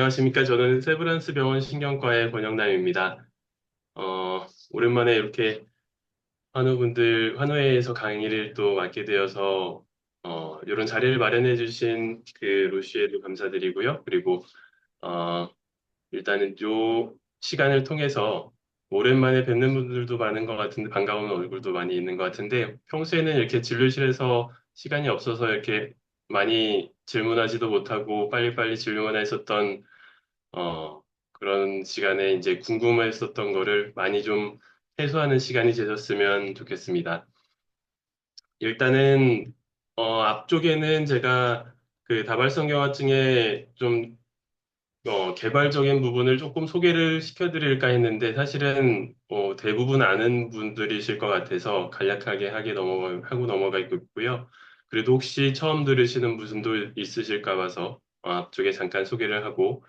안녕하십니까. 저는 세브란스 병원 신경과의 권영남입니다. 오랜만에 이렇게 환우회에서 강의를 또 맡게 되어서, 이런 자리를 마련해 주신 그 루시에도 감사드리고요. 그리고, 어, 일단은 요 시간을 통해서 오랜만에 뵙는 분들도 많은 것 같은데, 반가운 얼굴도 많이 있는 것 같은데, 평소에는 이렇게 진료실에서 시간이 없어서 이렇게 많이 질문하지도 못하고 빨리빨리 진료만 했었던 그런 시간에 이제 궁금했었던 거를 많이 좀 해소하는 시간이 되셨으면 좋겠습니다. 일단은, 앞쪽에는 제가 그 다발성 경화증의 좀, 개발적인 부분을 조금 소개를 시켜드릴까 했는데 사실은, 대부분 아는 분들이실 것 같아서 간략하게 하고 넘어가고 있고요. 그래도 혹시 처음 들으시는 분도 있으실까 봐서 앞쪽에 잠깐 소개를 하고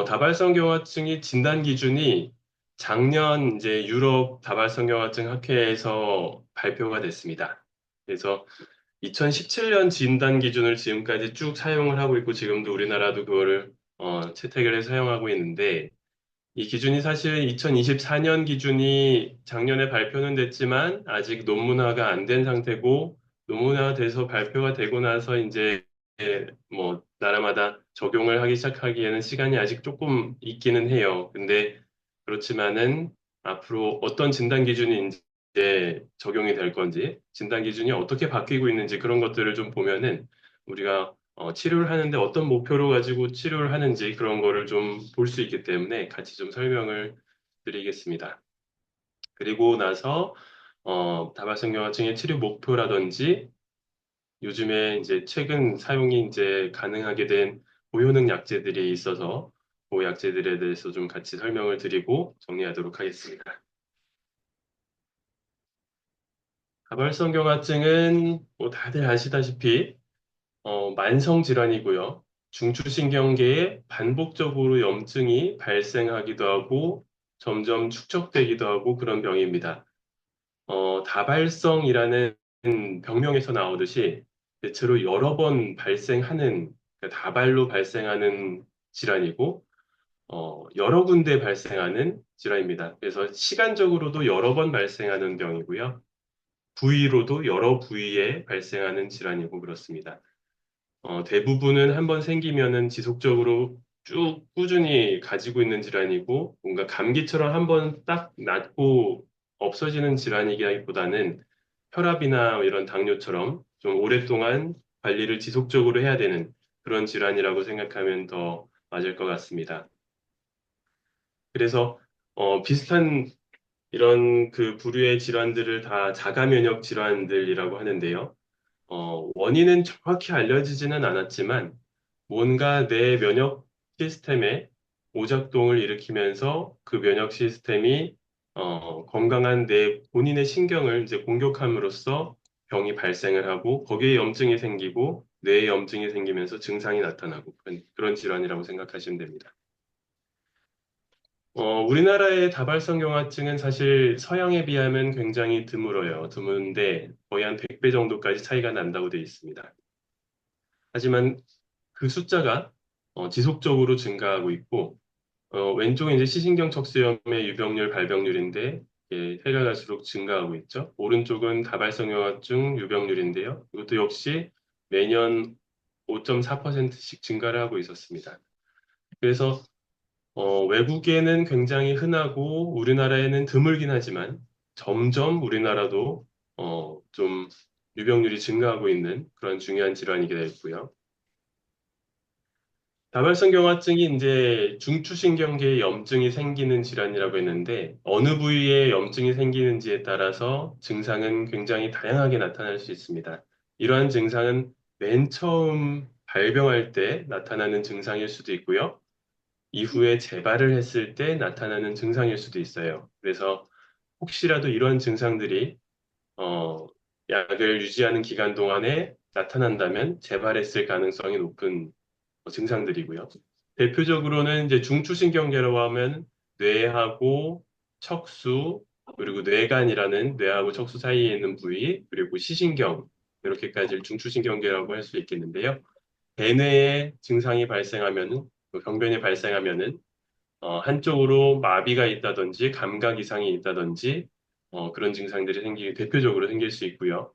다발성 경화증이 진단 기준이 작년 이제 유럽 다발성 경화증 학회에서 발표가 됐습니다. 그래서 2017년 진단 기준을 지금까지 쭉 사용을 하고 있고 지금도 우리나라도 그거를 채택을 해서 사용하고 있는데 이 기준이 사실 2024년 기준이 작년에 발표는 됐지만 아직 논문화가 안 된 상태고 논문화 돼서 발표가 되고 나서 이제 뭐 나라마다 적용을 하기 시작하기에는 시간이 아직 조금 있기는 해요. 근데 그렇지만은 앞으로 어떤 진단 기준이 이제 적용이 될 건지 진단 기준이 어떻게 바뀌고 있는지 그런 것들을 좀 보면은 우리가 치료를 하는데 어떤 목표로 가지고 치료를 하는지 그런 거를 좀 볼 수 있기 때문에 같이 좀 설명을 드리겠습니다. 그리고 나서 다발성경화증의 치료 목표라든지 요즘에 이제 최근 사용이 이제 가능하게 된 고효능 약제들이 있어서 그 약제들에 대해서 좀 같이 설명을 드리고 정리하도록 하겠습니다. 다발성경화증은 뭐 다들 아시다시피 만성 질환이고요. 중추신경계에 반복적으로 염증이 발생하기도 하고 점점 축적되기도 하고 그런 병입니다. 다발성이라는 병명에서 나오듯이 대체로 여러 번 발생하는, 그러니까 다발로 발생하는 질환이고, 여러 군데 발생하는 질환입니다. 그래서 시간적으로도 여러 번 발생하는 병이고요. 부위로도 여러 부위에 발생하는 질환이고 그렇습니다. 대부분은 한번 생기면은 지속적으로 쭉 꾸준히 가지고 있는 질환이고, 뭔가 감기처럼 한번 딱 낫고 없어지는 질환이기보다는 혈압이나 이런 당뇨처럼 좀 오랫동안 관리를 지속적으로 해야 되는 그런 질환이라고 생각하면 더 맞을 것 같습니다. 그래서, 비슷한 이런 그 부류의 질환들을 다 자가 면역 질환들이라고 하는데요. 원인은 정확히 알려지지는 않았지만 뭔가 내 면역 시스템에 오작동을 일으키면서 그 면역 시스템이 건강한 내 본인의 신경을 이제 공격함으로써 병이 발생을 하고 거기에 염증이 생기고 뇌에 염증이 생기면서 증상이 나타나고 그런 질환이라고 생각하시면 됩니다. 우리나라의 다발성 경화증은 사실 서양에 비하면 굉장히 드물어요. 드문데 거의 한 100배 정도까지 차이가 난다고 되어 있습니다. 하지만 그 숫자가 지속적으로 증가하고 있고, 왼쪽은 이제 시신경 척수염의 유병률, 발병률인데, 해가 갈수록 증가하고 있죠. 오른쪽은 다발성 경화증 유병률인데요. 이것도 역시 매년 5.4%씩 증가를 하고 있었습니다. 그래서 외국에는 굉장히 흔하고 우리나라에는 드물긴 하지만 점점 우리나라도 좀 유병률이 증가하고 있는 그런 중요한 질환이게 되고요. 다발성 경화증이 이제 중추신경계에 염증이 생기는 질환이라고 했는데 어느 부위에 염증이 생기는지에 따라서 증상은 굉장히 다양하게 나타날 수 있습니다. 이러한 증상은 맨 처음 발병할 때 나타나는 증상일 수도 있고요. 이후에 재발을 했을 때 나타나는 증상일 수도 있어요. 그래서 혹시라도 이런 증상들이 어, 약을 유지하는 기간 동안에 나타난다면 재발했을 가능성이 높은 증상들이고요. 대표적으로는 이제 중추신경계라고 하면 뇌하고 척수 그리고 뇌간이라는 뇌하고 척수 사이에 있는 부위 그리고 시신경 이렇게까지 중추신경계라고 할 수 있겠는데요. 대뇌에 증상이 발생하면 그 병변이 발생하면은 한쪽으로 마비가 있다든지 감각 이상이 있다든지 그런 증상들이 대표적으로 생길 수 있고요.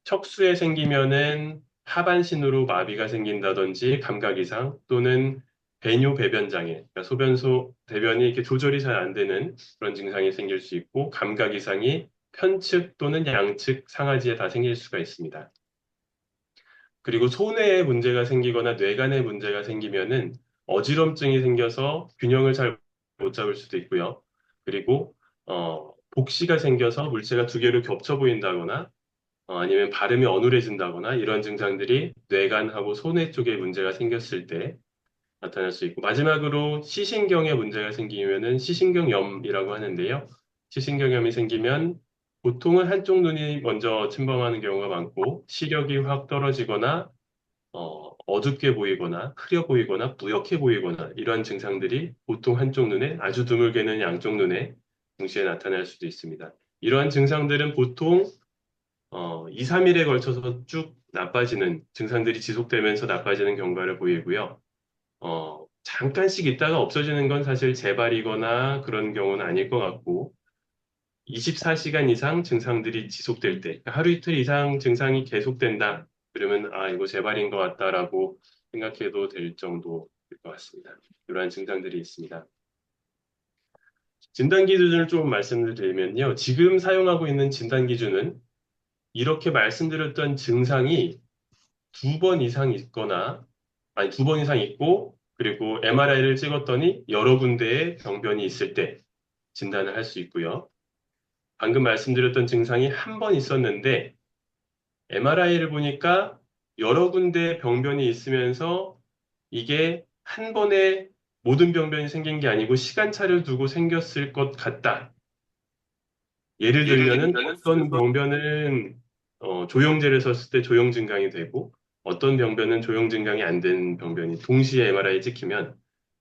척수에 생기면은 하반신으로 마비가 생긴다든지 감각 이상 또는 배뇨 배변 장애, 그러니까 소변소 대변이 이렇게 조절이 잘 안 되는 그런 증상이 생길 수 있고 감각 이상이 편측 또는 양측 상하지에 다 생길 수가 있습니다. 그리고 손해에 문제가 생기거나 뇌간에 문제가 생기면은 어지럼증이 생겨서 균형을 잘 못 잡을 수도 있고요. 그리고 복시가 생겨서 물체가 두 개로 겹쳐 보인다거나 아니면 발음이 어눌해진다거나 이런 증상들이 뇌간하고 손해 쪽에 문제가 생겼을 때 나타날 수 있고 마지막으로 시신경에 문제가 생기면은 시신경염이라고 하는데요. 시신경염이 생기면 보통은 한쪽 눈이 먼저 침범하는 경우가 많고 시력이 확 떨어지거나 어둡게 보이거나 흐려 보이거나 뿌옇게 보이거나 이러한 증상들이 보통 한쪽 눈에 아주 드물게는 양쪽 눈에 동시에 나타날 수도 있습니다. 이러한 증상들은 보통 2, 3일에 걸쳐서 쭉 나빠지는 증상들이 지속되면서 나빠지는 경과를 보이고요. 잠깐씩 있다가 없어지는 건 사실 재발이거나 그런 경우는 아닐 것 같고 24시간 이상 증상들이 지속될 때, 그러니까 하루 이틀 이상 증상이 계속된다. 그러면, 아, 이거 재발인 것 같다라고 생각해도 될 정도일 것 같습니다. 이러한 증상들이 있습니다. 진단 기준을 좀 말씀을 드리면요. 지금 사용하고 있는 진단 기준은 이렇게 말씀드렸던 증상이 두 번 이상 있거나, 아니, 두 번 이상 있고, 그리고 MRI를 찍었더니 여러 군데의 병변이 있을 때 진단을 할 수 있고요. 방금 말씀드렸던 증상이 한 번 있었는데, MRI를 보니까 여러 군데 병변이 있으면서 이게 한 번에 모든 병변이 생긴 게 아니고 시간차를 두고 생겼을 것 같다. 예를 들면은 어떤 병변은 조영제를 썼을 때 조영 증강이 되고 어떤 병변은 조영 증강이 안 된 병변이 동시에 MRI에 찍히면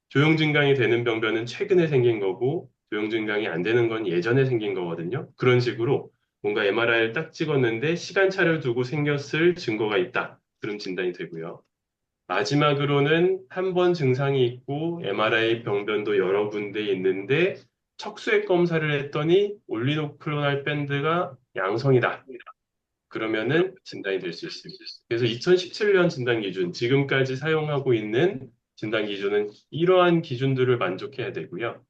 조영 증강이 되는 병변은 최근에 생긴 거고 조영 증강이 안 되는 건 예전에 생긴 거거든요. 그런 식으로 뭔가 MRI를 딱 찍었는데 시간차를 두고 생겼을 증거가 있다. 그런 진단이 되고요. 마지막으로는 한 번 증상이 있고 MRI 병변도 여러 군데 있는데 척수액 검사를 했더니 올리노클로날 밴드가 양성이다. 그러면은 진단이 될 수 있습니다. 그래서 2017년 진단 기준, 지금까지 사용하고 있는 진단 기준은 이러한 기준들을 만족해야 되고요.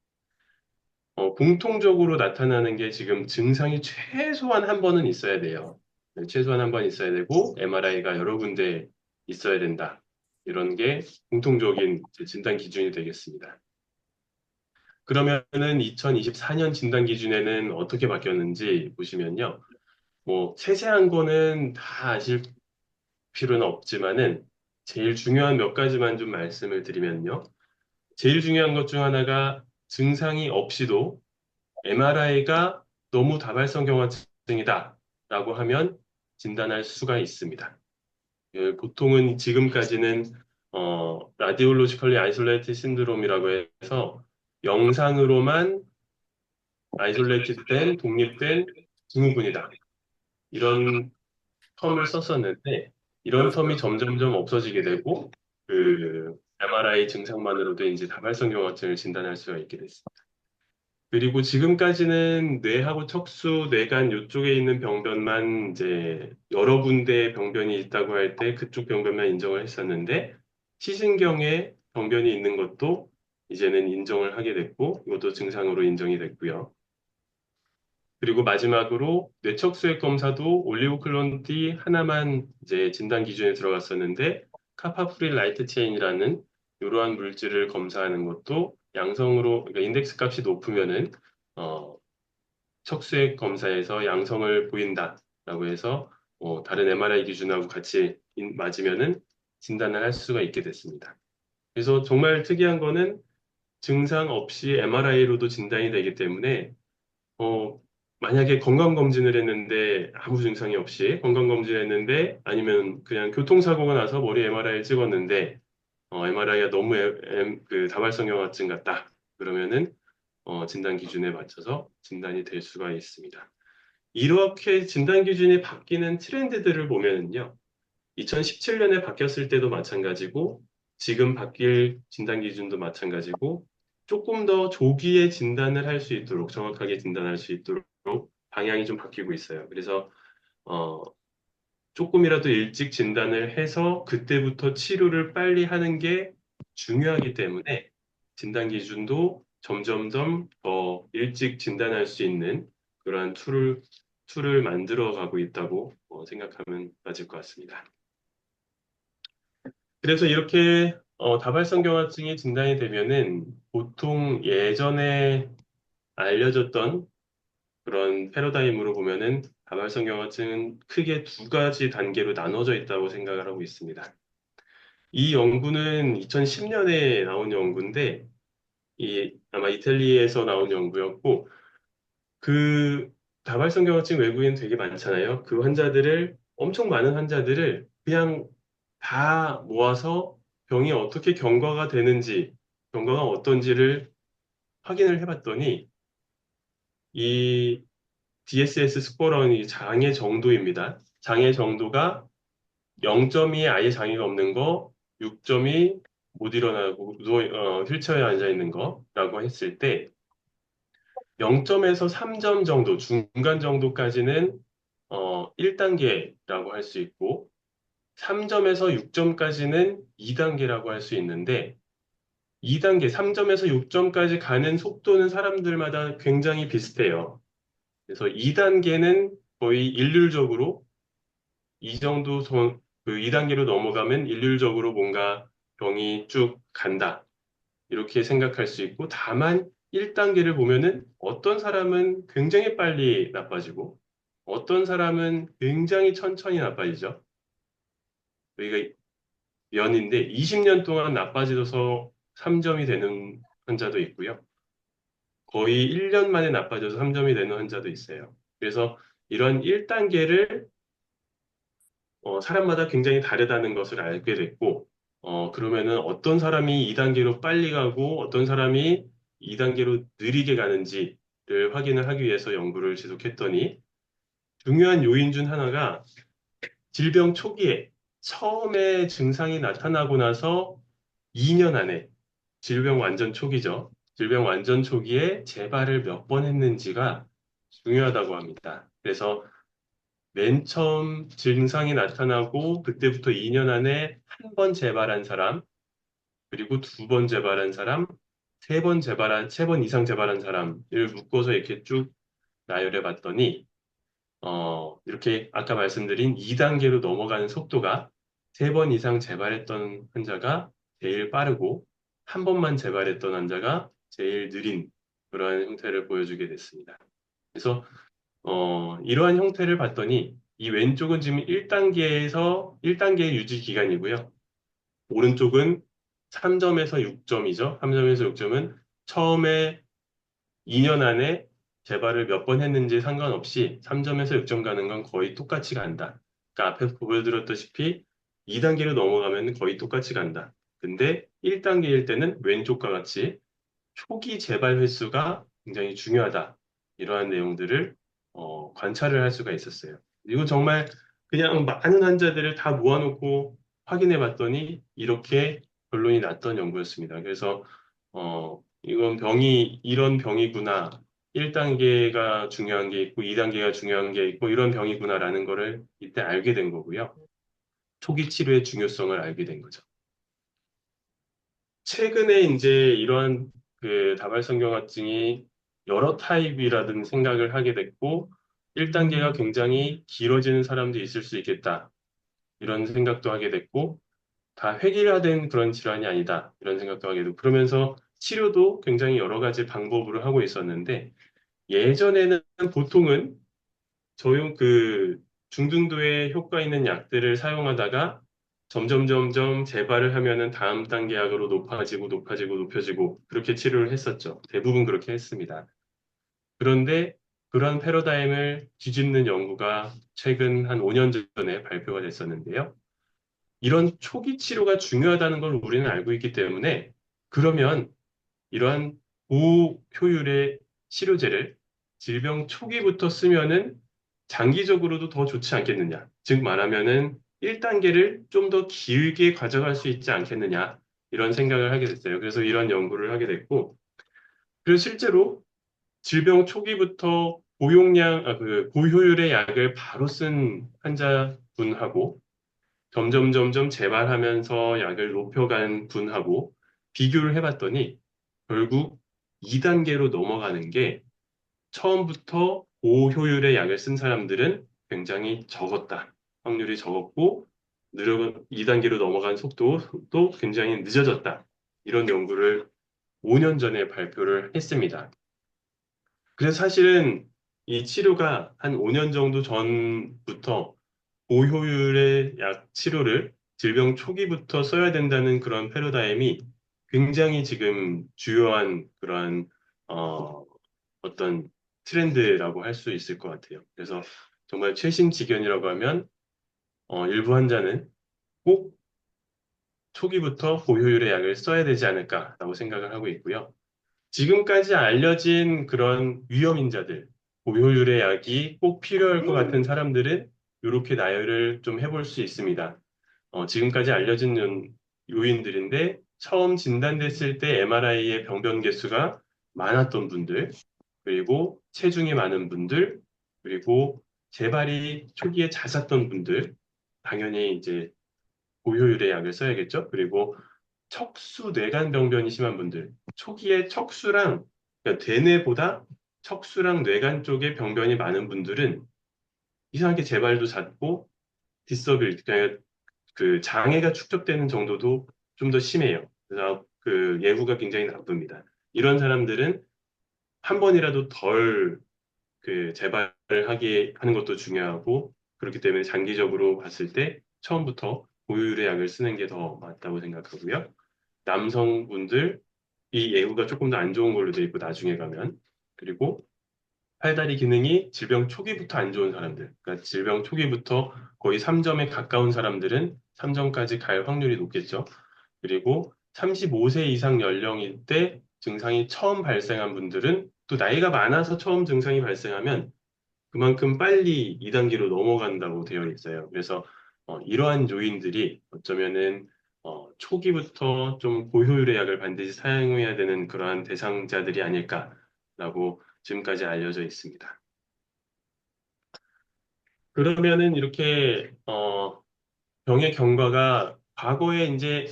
공통적으로 나타나는 게 지금 증상이 최소한 한 번은 있어야 돼요. 네, 최소한 한 번 있어야 되고, MRI가 여러 군데 있어야 된다. 이런 게 공통적인 진단 기준이 되겠습니다. 그러면은 2024년 진단 기준에는 어떻게 바뀌었는지 보시면요. 뭐, 세세한 거는 다 아실 필요는 없지만은, 제일 중요한 몇 가지만 좀 말씀을 드리면요. 제일 중요한 것 중 하나가 증상이 없이도 MRI가 너무 다발성 경화증이다 라고 하면 진단할 수가 있습니다. 보통은 지금까지는 라디올로지컬리 아이솔레이티드 신드롬이라고 해서 영상으로만 아이솔레이티드 된 독립된 증후군이다. 이런 텀을 썼었는데 이런 텀이 점점점 없어지게 되고 그 MRI 증상만으로도 이제 다발성 경화증을 진단할 수가 있게 됐습니다. 그리고 지금까지는 뇌하고 척수, 뇌간 이쪽에 있는 병변만 이제 여러 군데의 병변이 있다고 할 때 그쪽 병변만 인정을 했었는데 시신경에 병변이 있는 것도 이제는 인정을 하게 됐고 이것도 증상으로 인정이 됐고요. 그리고 마지막으로 뇌척수액 검사도 올리고클론 D 하나만 이제 진단 기준에 들어갔었는데 카파프릴 라이트 체인이라는 이러한 물질을 검사하는 것도 양성으로 그러니까 인덱스 값이 높으면은 어, 척수액 검사에서 양성을 보인다라고 해서 다른 MRI 기준하고 같이 맞으면은 진단을 할 수가 있게 됐습니다. 그래서 정말 특이한 거는 증상 없이 MRI로도 진단이 되기 때문에 어, 만약에 건강검진을 했는데 아무 증상이 없이 건강검진을 했는데 아니면 그냥 교통사고가 나서 머리 MRI를 찍었는데 MRI가 너무 그 다발성경화증 같다. 그러면은 진단 기준에 맞춰서 진단이 될 수가 있습니다. 이렇게 진단 기준이 바뀌는 트렌드들을 보면은요. 2017년에 바뀌었을 때도 마찬가지고 지금 바뀔 진단 기준도 마찬가지고 조금 더 조기에 진단을 할 수 있도록 정확하게 진단할 수 있도록 방향이 좀 바뀌고 있어요. 그래서 어, 조금이라도 일찍 진단을 해서 그때부터 치료를 빨리 하는 게 중요하기 때문에 진단 기준도 점점점 더 일찍 진단할 수 있는 그러한 툴을 만들어 가고 있다고 생각하면 맞을 것 같습니다. 그래서 이렇게 다발성경화증이 진단이 되면은 보통 예전에 알려졌던 그런 패러다임으로 보면은 다발성경화증은 크게 두 가지 단계로 나눠져 있다고 생각을 하고 있습니다. 이 연구는 2010년에 나온 연구인데 아마 이탈리아에서 나온 연구였고 그 다발성경화증 외국인 되게 많잖아요. 그 환자들을 엄청 많은 환자들을 그냥 다 모아서 병이 어떻게 경과가 되는지, 경과가 어떤지를 확인을 해봤더니 이 DSS 스코어라는 이 장애 정도입니다. 장애 정도가 0점이 아예 장애가 없는 거, 6점이 못 일어나고 휠체어에 앉아 있는 거라고 했을 때 0점에서 3점 정도, 중간 정도까지는 1단계라고 할 수 있고 3점에서 6점까지는 2단계라고 할 수 있는데 2단계, 3점에서 6점까지 가는 속도는 사람들마다 굉장히 비슷해요. 그래서 2단계는 거의 일률적으로 이 정도 그 2단계로 넘어가면 일률적으로 뭔가 병이 쭉 간다. 이렇게 생각할 수 있고 다만 1단계를 보면은 어떤 사람은 굉장히 빨리 나빠지고 어떤 사람은 굉장히 천천히 나빠지죠. 여기가 연인데 20년 동안 나빠져서 3점이 되는 환자도 있고요. 거의 1년 만에 나빠져서 3점이 되는 환자도 있어요. 그래서 이런 1단계를 사람마다 굉장히 다르다는 것을 알게 됐고, 그러면은 어떤 사람이 2단계로 빨리 가고 어떤 사람이 2단계로 느리게 가는지를 확인을 하기 위해서 연구를 지속했더니 중요한 요인 중 하나가 질병 초기에 처음에 증상이 나타나고 나서 2년 안에 질병 완전 초기죠. 질병 완전 초기에 재발을 몇 번 했는지가 중요하다고 합니다. 그래서 맨 처음 증상이 나타나고 그때부터 2년 안에 한 번 재발한 사람, 그리고 두 번 재발한 사람, 세 번 이상 재발한 사람을 묶어서 이렇게 쭉 나열해 봤더니, 이렇게 아까 말씀드린 2단계로 넘어가는 속도가 세 번 이상 재발했던 환자가 제일 빠르고, 한 번만 재발했던 환자가 제일 느린 그러한 형태를 보여주게 됐습니다. 그래서 이러한 형태를 봤더니 이 왼쪽은 지금 1단계에서 1단계 유지 기간이고요. 오른쪽은 3점에서 6점이죠. 3점에서 6점은 처음에 2년 안에 재발을 몇 번 했는지 상관없이 3점에서 6점 가는 건 거의 똑같이 간다. 그러니까 앞에서 보여드렸다시피 2단계로 넘어가면 거의 똑같이 간다. 근데 1단계일 때는 왼쪽과 같이 초기 재발 횟수가 굉장히 중요하다. 이러한 내용들을 관찰을 할 수가 있었어요. 이거 정말 그냥 많은 환자들을 다 모아놓고 확인해 봤더니 이렇게 결론이 났던 연구였습니다. 그래서 이건 이런 병이구나. 1단계가 중요한 게 있고 2단계가 중요한 게 있고 이런 병이구나라는 거를 이때 알게 된 거고요. 초기 치료의 중요성을 알게 된 거죠. 최근에 이제 이러한 그 다발성경화증이 여러 타입이라는 생각을 하게 됐고, 1단계가 굉장히 길어지는 사람도 있을 수 있겠다. 이런 생각도 하게 됐고, 다 획일화된 그런 질환이 아니다. 이런 생각도 하게 되고, 그러면서 치료도 굉장히 여러 가지 방법으로 하고 있었는데, 예전에는 보통은 중등도의 효과 있는 약들을 사용하다가 점점 재발을 하면은 다음 단계 약으로 높아지고 그렇게 치료를 했었죠. 대부분 그렇게 했습니다. 그런데 그런 패러다임을 뒤집는 연구가 최근 한 5년 전에 발표가 됐었는데요. 이런 초기 치료가 중요하다는 걸 우리는 알고 있기 때문에 그러면 이러한 고효율의 치료제를 질병 초기부터 쓰면은 장기적으로도 더 좋지 않겠느냐. 즉 말하면은 1단계를 좀 더 길게 가져갈 수 있지 않겠느냐. 이런 생각을 하게 됐어요. 그래서 이런 연구를 하게 됐고, 그래서 실제로 질병 초기부터 고효율의 약을 바로 쓴 환자분하고 점점 재발하면서 약을 높여간 분하고 비교를 해봤더니 결국 2단계로 넘어가는 게 처음부터 고효율의 약을 쓴 사람들은 굉장히 적었다. 확률이 적었고, 2단계로 넘어간 속도도 굉장히 늦어졌다. 이런 연구를 5년 전에 발표를 했습니다. 그래서 사실은 이 치료가 한 5년 정도 전부터 고효율의 약 치료를 질병 초기부터 써야 된다는 그런 패러다임이 굉장히 지금 주요한 그런 어, 어떤 트렌드라고 할 수 있을 것 같아요. 그래서 정말 최신지견이라고 하면 일부 환자는 꼭 초기부터 고효율의 약을 써야 되지 않을까라고 생각을 하고 있고요. 지금까지 알려진 그런 위험인자들, 고효율의 약이 꼭 필요할 것 같은 사람들은 이렇게 나열을 좀 해볼 수 있습니다. 지금까지 알려진 요인들인데 처음 진단됐을 때 MRI의 병변 개수가 많았던 분들, 그리고 체중이 많은 분들, 그리고 재발이 초기에 잦았던 분들, 당연히 이제 고효율의 약을 써야겠죠. 그리고 척수 뇌간병변이 심한 분들, 초기에 그러니까 대뇌보다 척수랑 뇌간 쪽에 병변이 많은 분들은 이상하게 재발도 잦고 디서빌, 그러니까 그 장애가 축적되는 정도도 좀 더 심해요. 그래서 그 예후가 굉장히 나쁩니다. 이런 사람들은 한 번이라도 덜 그 재발을 하게 하는 것도 중요하고 그렇기 때문에 장기적으로 봤을 때 처음부터 고효율의 약을 쓰는 게 더 맞다고 생각하고요. 남성분들 이 예후가 조금 더 안 좋은 걸로 돼 있고 나중에 가면 그리고 팔다리 기능이 질병 초기부터 안 좋은 사람들, 그러니까 질병 초기부터 거의 3점에 가까운 사람들은 3점까지 갈 확률이 높겠죠. 그리고 35세 이상 연령일 때 증상이 처음 발생한 분들은 또 나이가 많아서 처음 증상이 발생하면 그만큼 빨리 2단계로 넘어간다고 되어 있어요. 그래서 이러한 요인들이 어쩌면은 초기부터 좀 고효율의 약을 반드시 사용해야 되는 그러한 대상자들이 아닐까라고 지금까지 알려져 있습니다. 그러면은 이렇게 병의 경과가 과거에 이제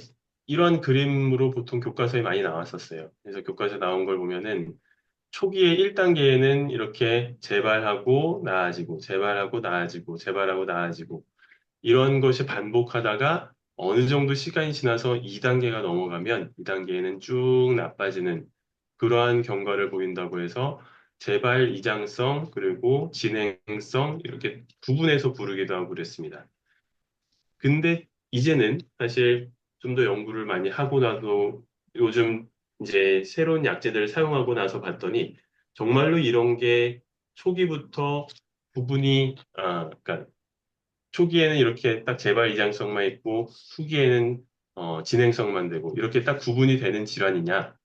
이런 그림으로 보통 교과서에 많이 나왔었어요. 그래서 교과서에 나온 걸 보면은 초기에 1단계에는 이렇게 재발하고 나아지고, 재발하고 나아지고, 재발하고 나아지고, 이런 것이 반복하다가 어느 정도 시간이 지나서 2단계가 넘어가면 2단계에는 쭉 나빠지는 그러한 경과를 보인다고 해서 재발 이장성, 그리고 진행성, 이렇게 구분해서 부르기도 하고 그랬습니다. 근데 이제는 사실 좀 더 연구를 많이 하고 나도 요즘 이제 새로운 약제들을 사용하고 나서 봤더니 정말로 이런 게 초기부터 그러니까 초기에는 이렇게 딱 재발 이장성만 있고 후기에는 진행성만 되고 이렇게 딱 구분이 되는 질환이냐?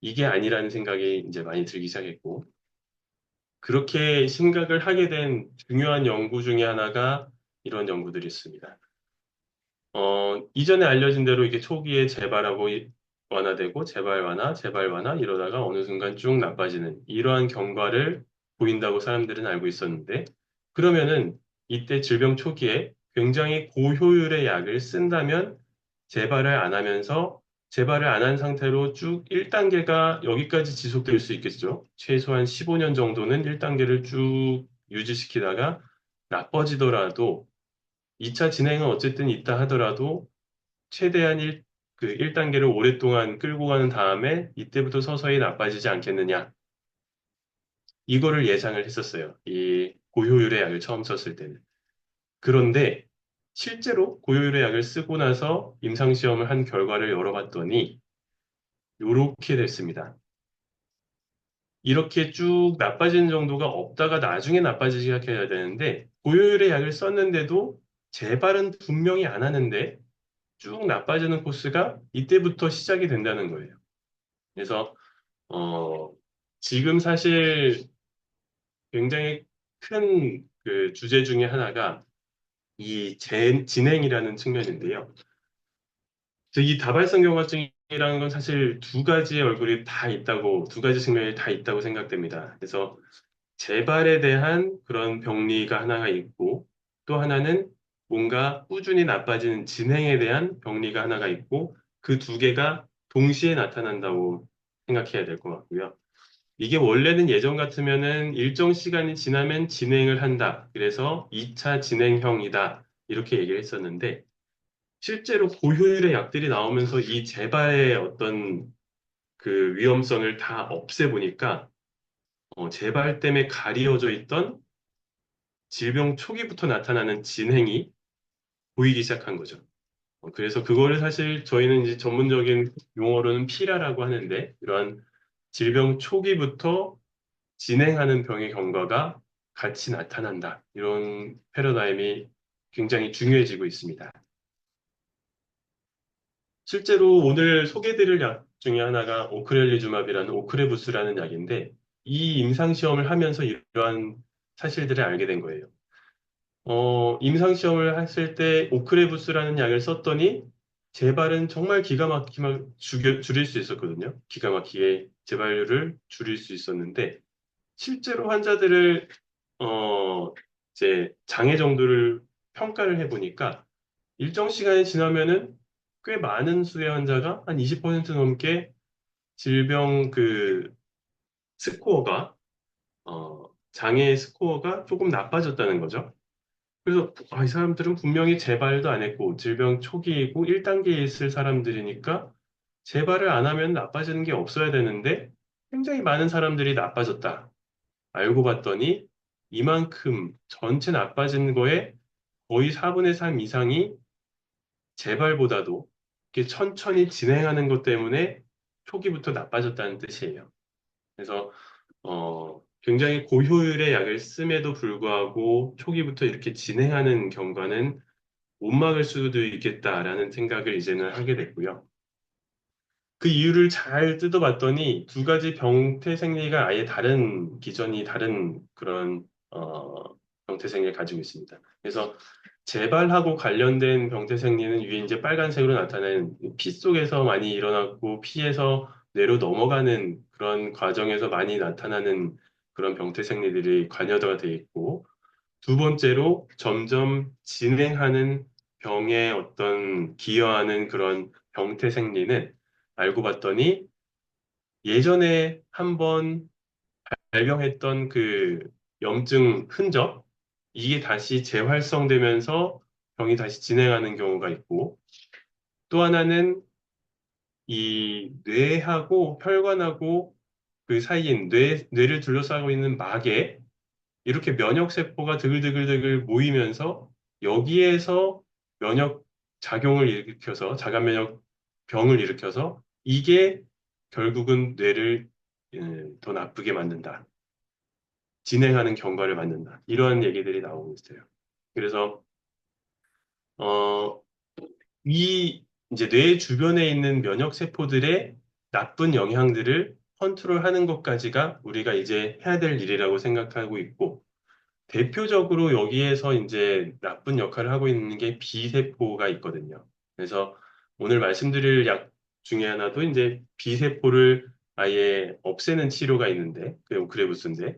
이게 아니라는 생각이 이제 많이 들기 시작했고 그렇게 생각을 하게 된 중요한 연구 중에 하나가 이런 연구들이 있습니다. 이전에 알려진 대로 이게 초기에 재발하고 완화되고 재발 완화, 재발 완화 이러다가 어느 순간 쭉 나빠지는 이러한 경과를 보인다고 사람들은 알고 있었는데 그러면은 이때 질병 초기에 굉장히 고효율의 약을 쓴다면 재발을 안 하면서 재발을 안 한 상태로 쭉 1단계가 여기까지 지속될 수 있겠죠. 최소한 15년 정도는 1단계를 쭉 유지시키다가 나빠지더라도 2차 진행은 어쨌든 있다 하더라도 최대한 1단계를 오랫동안 끌고 가는 다음에 이때부터 서서히 나빠지지 않겠느냐. 이거를 예상을 했었어요. 이 고효율의 약을 처음 썼을 때는. 그런데 실제로 고효율의 약을 쓰고 나서 임상시험을 한 결과를 열어봤더니 이렇게 됐습니다. 이렇게 쭉 나빠지는 정도가 없다가 나중에 나빠지기 시작해야 되는데 고효율의 약을 썼는데도 재발은 분명히 안 하는데 쭉 나빠지는 코스가 이때부터 시작이 된다는 거예요. 그래서 어, 지금 사실 굉장히 큰 그 주제 중에 하나가 이 진행이라는 측면인데요. 이 다발성 경화증이라는 건 사실 두 가지의 얼굴이 다 있다고, 두 가지 측면이 다 있다고 생각됩니다. 그래서 재발에 대한 그런 병리가 하나가 있고, 또 하나는 뭔가 꾸준히 나빠지는 진행에 대한 병리가 하나가 있고, 그 두 개가 동시에 나타난다고 생각해야 될 것 같고요. 이게 원래는 예전 같으면은 일정 시간이 지나면 진행을 한다. 그래서 2차 진행형이다. 이렇게 얘기를 했었는데, 실제로 고효율의 약들이 나오면서 이 재발의 어떤 그 위험성을 다 없애보니까, 재발 때문에 가리워져 있던 질병 초기부터 나타나는 진행이 보이기 시작한 거죠. 그래서 그거를 사실 저희는 이제 전문적인 용어로는 피라라고 하는데, 이러한 질병 초기부터 진행하는 병의 경과가 같이 나타난다. 이런 패러다임이 굉장히 중요해지고 있습니다. 실제로 오늘 소개드릴 약 중에 하나가 오크렐리주맙이라는 오크레부스라는 약인데, 이 임상시험을 하면서 이러한 사실들을 알게 된 거예요. 임상시험을 했을 때 오크레부스라는 약을 썼더니 재발은 정말 기가 막히게 줄일 수 있었거든요. 기가 막히게 재발률을 줄일 수 있었는데 실제로 환자들을 이제 장애 정도를 평가를 해보니까 일정 시간이 지나면은 꽤 많은 수의 환자가 한 20% 넘게 질병 그 스코어가 장애 스코어가 조금 나빠졌다는 거죠. 그래서 이 사람들은 분명히 재발도 안 했고 질병 초기이고 1단계에 있을 사람들이니까 재발을 안 하면 나빠지는 게 없어야 되는데 굉장히 많은 사람들이 나빠졌다. 알고 봤더니 이만큼 전체 나빠진 거에 거의 4분의 3 이상이 재발보다도 이렇게 천천히 진행하는 것 때문에 초기부터 나빠졌다는 뜻이에요. 그래서 굉장히 고효율의 약을 씀에도 불구하고 초기부터 이렇게 진행하는 경과는 못 막을 수도 있겠다라는 생각을 이제는 하게 됐고요. 그 이유를 잘 뜯어봤더니 두 가지 병태 생리가 아예 다른 기전이 다른 그런 병태 생리를 가지고 있습니다. 그래서 재발하고 관련된 병태 생리는 위에 이제 빨간색으로 나타낸 피 속에서 많이 일어나고 피에서 뇌로 넘어가는 그런 과정에서 많이 나타나는 그런 병태 생리들이 관여가 되어 있고 두 번째로 점점 진행하는 병에 어떤 기여하는 그런 병태 생리는 알고 봤더니 예전에 한번 발병했던 그 염증 흔적, 이게 다시 재활성되면서 병이 다시 진행하는 경우가 있고, 또 하나는 이 뇌하고 혈관하고 그 사이인 뇌를 둘러싸고 있는 막에 이렇게 면역세포가 드글드글드글 모이면서 여기에서 면역 작용을 일으켜서 자가면역 병을 일으켜서 이게 결국은 뇌를 더 나쁘게 만든다. 진행하는 경과를 만든다. 이러한 얘기들이 나오고 있어요. 그래서 어, 이 이제 뇌 주변에 있는 면역세포들의 나쁜 영향들을 컨트롤하는 것까지가 우리가 이제 해야 될 일이라고 생각하고 있고 대표적으로 여기에서 이제 나쁜 역할을 하고 있는 게 B세포가 있거든요. 그래서 오늘 말씀드릴 약 중에 하나도 이제 B세포를 아예 없애는 치료가 있는데, 그 그레부스인데,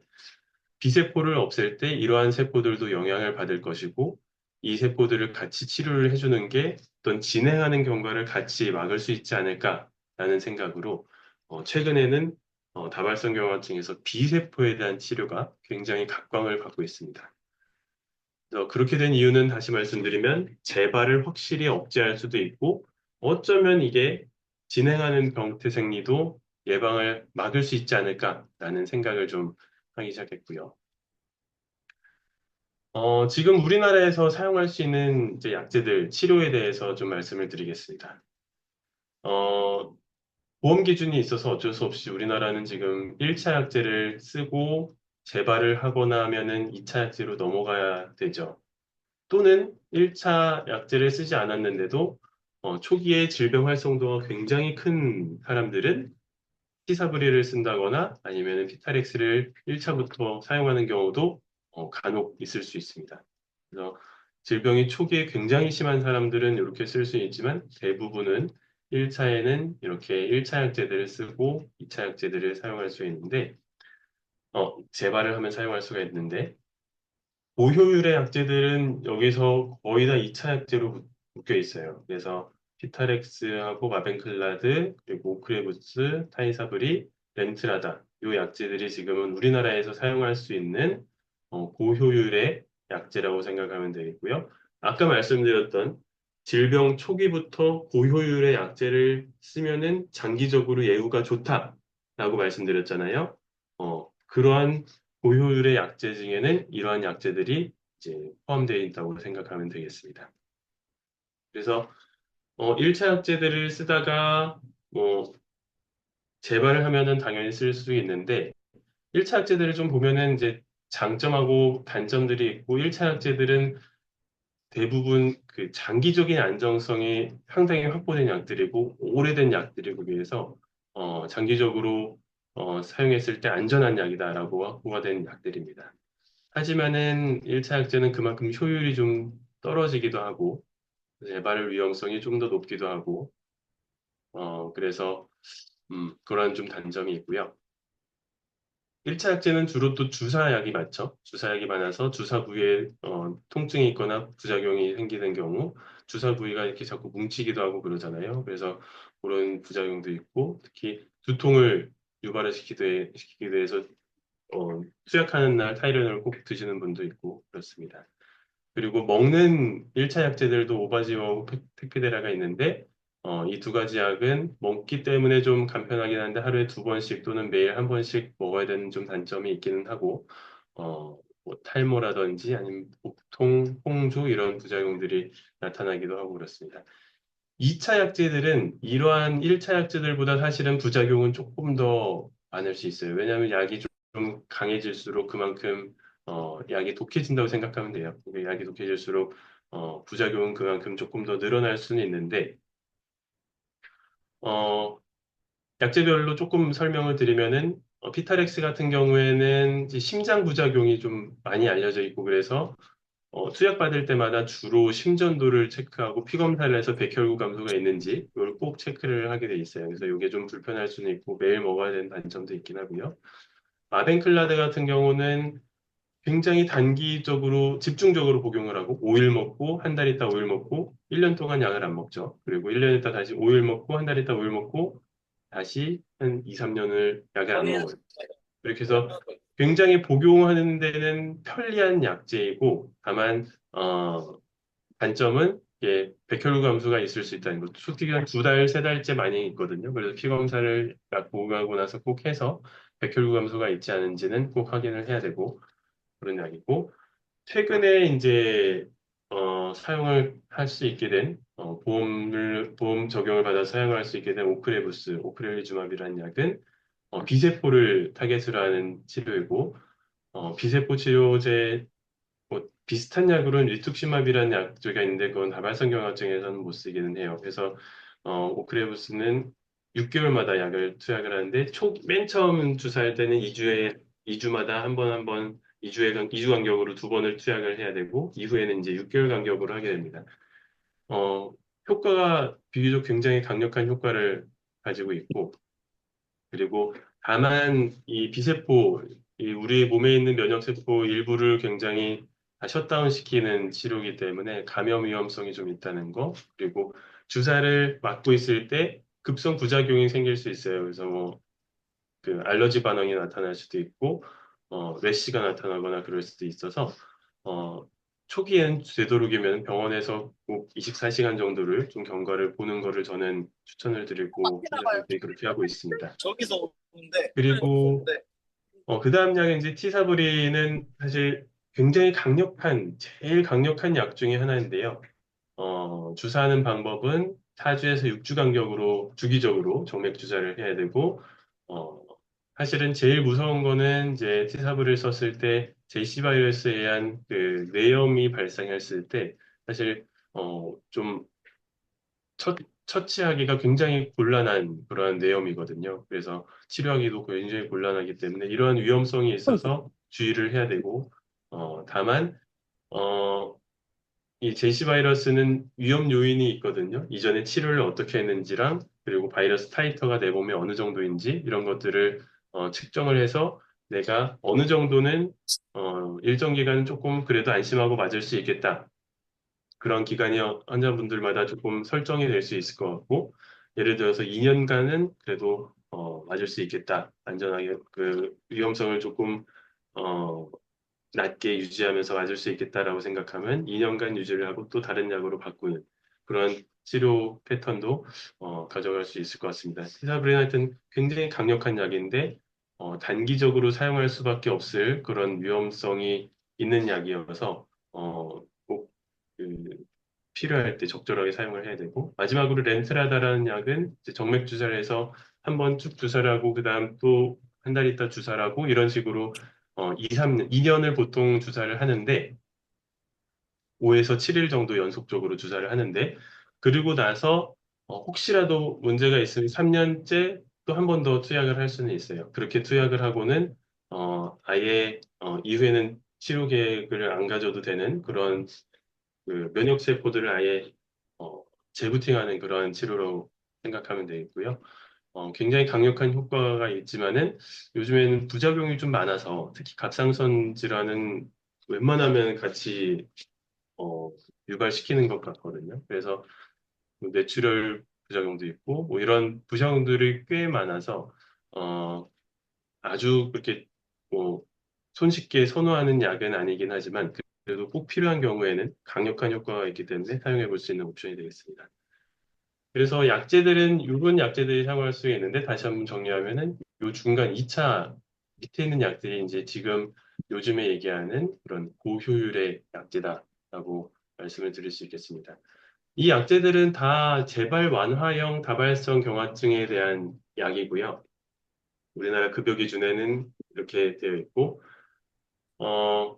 B세포를 없앨 때 이러한 세포들도 영향을 받을 것이고, 이 세포들을 같이 치료를 해주는 게 어떤 진행하는 경과를 같이 막을 수 있지 않을까라는 생각으로, 최근에는 다발성 경화증에서 B세포에 대한 치료가 굉장히 각광을 받고 있습니다. 그렇게 된 이유는 다시 말씀드리면 재발을 확실히 억제할 수도 있고 어쩌면 이게 진행하는 병태 생리도 예방을 막을 수 있지 않을까라는 생각을 좀 하기 시작했고요. 지금 우리나라에서 사용할 수 있는 이제 약제들 치료에 대해서 좀 말씀을 드리겠습니다. 어, 보험 기준이 있어서 어쩔 수 없이 우리나라는 지금 1차 약제를 쓰고 재발을 하거나 하면은 2차 약제로 넘어가야 되죠. 또는 1차 약제를 쓰지 않았는데도 초기에 질병 활성도가 굉장히 큰 사람들은 티사브리를 쓴다거나 아니면 피타렉스를 1차부터 사용하는 경우도 간혹 있을 수 있습니다. 그래서 질병이 초기에 굉장히 심한 사람들은 이렇게 쓸 수 있지만 대부분은 1차에는 이렇게 1차 약제들을 쓰고 2차 약제들을 사용할 수 있는데, 재발을 하면 사용할 수가 있는데, 고효율의 약제들은 여기서 거의 다 2차 약제로 묶여 있어요. 그래서 피타렉스하고 마벤클라드, 그리고 오크레부스, 타이사브리, 렌트라다 이 약제들이 지금은 우리나라에서 사용할 수 있는 고효율의 약제라고 생각하면 되겠고요. 아까 말씀드렸던 질병 초기부터 고효율의 약제를 쓰면은 장기적으로 예후가 좋다라고 말씀드렸잖아요. 그러한 고효율의 약제 중에는 이러한 약제들이 이제 포함되어 있다고 생각하면 되겠습니다. 그래서 1차 약제들을 쓰다가 뭐 재발을 하면은 당연히 쓸 수 있는데 1차 약제들을 좀 보면은 이제 장점하고 단점들이 있고 1차 약제들은 대부분 그 장기적인 안정성이 상당히 확보된 약들이고 오래된 약들이고 비해서 장기적으로 사용했을 때 안전한 약이다라고 확보가 된 약들입니다. 하지만은 1차 약제는 그만큼 효율이 좀 떨어지기도 하고, 재발 위험성이 좀 더 높기도 하고, 그래서, 그런 좀 단점이 있고요. 1차 약제는 주로 또 주사약이 많죠. 주사약이 많아서 주사 부위에 통증이 있거나 부작용이 생기는 경우, 주사 부위가 이렇게 자꾸 뭉치기도 하고 그러잖아요. 그래서 그런 부작용도 있고, 특히 두통을 유발을 시키기도 해서, 투약하는 날 타이레놀을 꼭 드시는 분도 있고, 그렇습니다. 그리고 먹는 1차 약제들도 오바지오하고 테크데라가 있는데 이 두 가지 약은 먹기 때문에 좀 간편하긴 한데 하루에 두 번씩 또는 매일 한 번씩 먹어야 되는 좀 단점이 있기는 하고 뭐 탈모라든지 아니면 복통, 홍조 이런 부작용들이 나타나기도 하고 그렇습니다. 2차 약제들은 이러한 1차 약제들보다 사실은 부작용은 조금 더 많을 수 있어요. 왜냐하면 약이 좀 강해질수록 그만큼 약이 독해진다고 생각하면 돼요. 약이 독해질수록 부작용은 그만큼 조금 더 늘어날 수는 있는데 어, 약제별로 조금 설명을 드리면은 피타렉스 같은 경우에는 이제 심장 부작용이 좀 많이 알려져 있고 그래서 투약받을 때마다 주로 심전도를 체크하고 피검사를 해서 백혈구 감소가 있는지 이걸 꼭 체크를 하게 돼 있어요. 그래서 이게 좀 불편할 수는 있고 매일 먹어야 되는 단점도 있긴 하고요. 마벤클라드 같은 경우는 굉장히 단기적으로 집중적으로 복용을 하고 5일 먹고 한 달 있다 5일 먹고 1년 동안 약을 안 먹죠. 그리고 1년 있다 다시 5일 먹고 한 달 있다 5일 먹고 다시 한 2, 3년을 약을 안 먹어요. 이렇게 해서 굉장히 복용하는 데는 편리한 약제이고 다만 단점은 백혈구 감소가 있을 수 있다는 거. 솔직히 한 두 달, 세 달째 많이 있거든요. 그래서 피 검사를 약 복용하고 나서 꼭 해서 백혈구 감소가 있지 않은지는 꼭 확인을 해야 되고 그런 약이고 최근에 이제 사용을 할 수 있게 된 보험 적용을 받아 사용할 수 있게 된 오크레부스, 오크렐리주맙이라는 약은 비세포를 타겟으로 하는 치료이고 비세포 치료제 뭐 비슷한 약으로는 리투키마비라는 약제가 있는데 그건 다발성경화증에서는 못 쓰기는 해요. 그래서 오크레부스는 6개월마다 약을 투약을 하는데 맨 처음 주사할 때는 2주마다 한 번, 2주 간격으로 두 번을 투약을 해야 되고 이후에는 이제 6개월 간격으로 하게 됩니다. 어, 효과가 비교적 굉장히 강력한 효과를 가지고 있고 그리고 다만 이 비세포, 이 우리 몸에 있는 면역세포 일부를 굉장히 다 셧다운 시키는 치료이기 때문에 감염 위험성이 좀 있다는 거. 그리고 주사를 맞고 있을 때 급성 부작용이 생길 수 있어요. 그래서 뭐 그 알러지 반응이 나타날 수도 있고, 래시가 나타나거나 그럴 수도 있어서, 어, 초기엔 되도록이면 병원에서 꼭 24시간 정도를 좀 경과를 보는 거를 저는 추천을 드리고 환자들께 그렇게 하고 있습니다. 저기서 오는데 그리고 그 다음 약은 이제 티사브리는 사실 굉장히 제일 강력한 약 중에 하나인데요. 주사하는 방법은 4주에서 6주 간격으로 주기적으로 정맥 주사를 해야 되고, 어, 사실은 제일 무서운 거는 이제 티사브리를 썼을 때 JC 바이러스에 의한 그 뇌염이 발생했을 때 사실 좀 처치하기가 굉장히 곤란한 그러한 뇌염이거든요. 그래서 치료하기도 굉장히 곤란하기 때문에 이러한 위험성이 있어서 주의를 해야 되고, 다만, 어, 이 제시 바이러스는 위험 요인이 있거든요. 이전에 치료를 어떻게 했는지랑 그리고 바이러스 타이터가 내 몸에 어느 정도인지 이런 것들을 측정을 해서 내가 어느 정도는 일정 기간은 조금 그래도 안심하고 맞을 수 있겠다. 그런 기간이 환자분들마다 조금 설정이 될 수 있을 것 같고, 예를 들어서 2년간은 그래도 맞을 수 있겠다. 안전하게 그 위험성을 조금 어, 낮게 유지하면서 맞을 수 있겠다라고 생각하면 2년간 유지를 하고 또 다른 약으로 바꾸는 그런 치료 패턴도 가져갈 수 있을 것 같습니다. 티사브린 하여튼 굉장히 강력한 약인데 단기적으로 사용할 수밖에 없을 그런 위험성이 있는 약이어서 꼭 필요할 때 적절하게 사용을 해야 되고 마지막으로 렌트라다라는 약은 이제 정맥 주사를 해서 한 번 쭉 주사를 하고 그다음 또 한 달 있다 주사를 하고 이런 식으로 2, 3년, 2년을 보통 주사를 하는데 5에서 7일 정도 연속적으로 주사를 하는데 그리고 나서 혹시라도 문제가 있으면 3년째 또 한 번 더 투약을 할 수는 있어요. 그렇게 투약을 하고는 아예 이후에는 치료 계획을 안 가져도 되는 그런 그 면역 세포들을 아예 어, 재부팅하는 그런 치료로 생각하면 되겠고요. 굉장히 강력한 효과가 있지만은 요즘에는 부작용이 좀 많아서 특히 갑상선 질환은 웬만하면 같이 어, 유발시키는 것 같거든요. 그래서 뭐 뇌출혈 부작용도 있고 뭐 이런 부작용들이 꽤 많아서 어, 아주 그렇게 뭐 손쉽게 선호하는 약은 아니긴 하지만 그래도 꼭 필요한 경우에는 강력한 효과가 있기 때문에 사용해 볼 수 있는 옵션이 되겠습니다. 그래서 약제들은 이런 약제들이 사용할 수 있는데 다시 한번 정리하면은 요 중간 2차 밑에 있는 약들이 이제 지금 요즘에 얘기하는 그런 고효율의 약제다라고 말씀을 드릴 수 있겠습니다. 이 약제들은 다 재발 완화형 다발성 경화증에 대한 약이고요. 우리나라 급여 기준에는 이렇게 되어 있고, 어,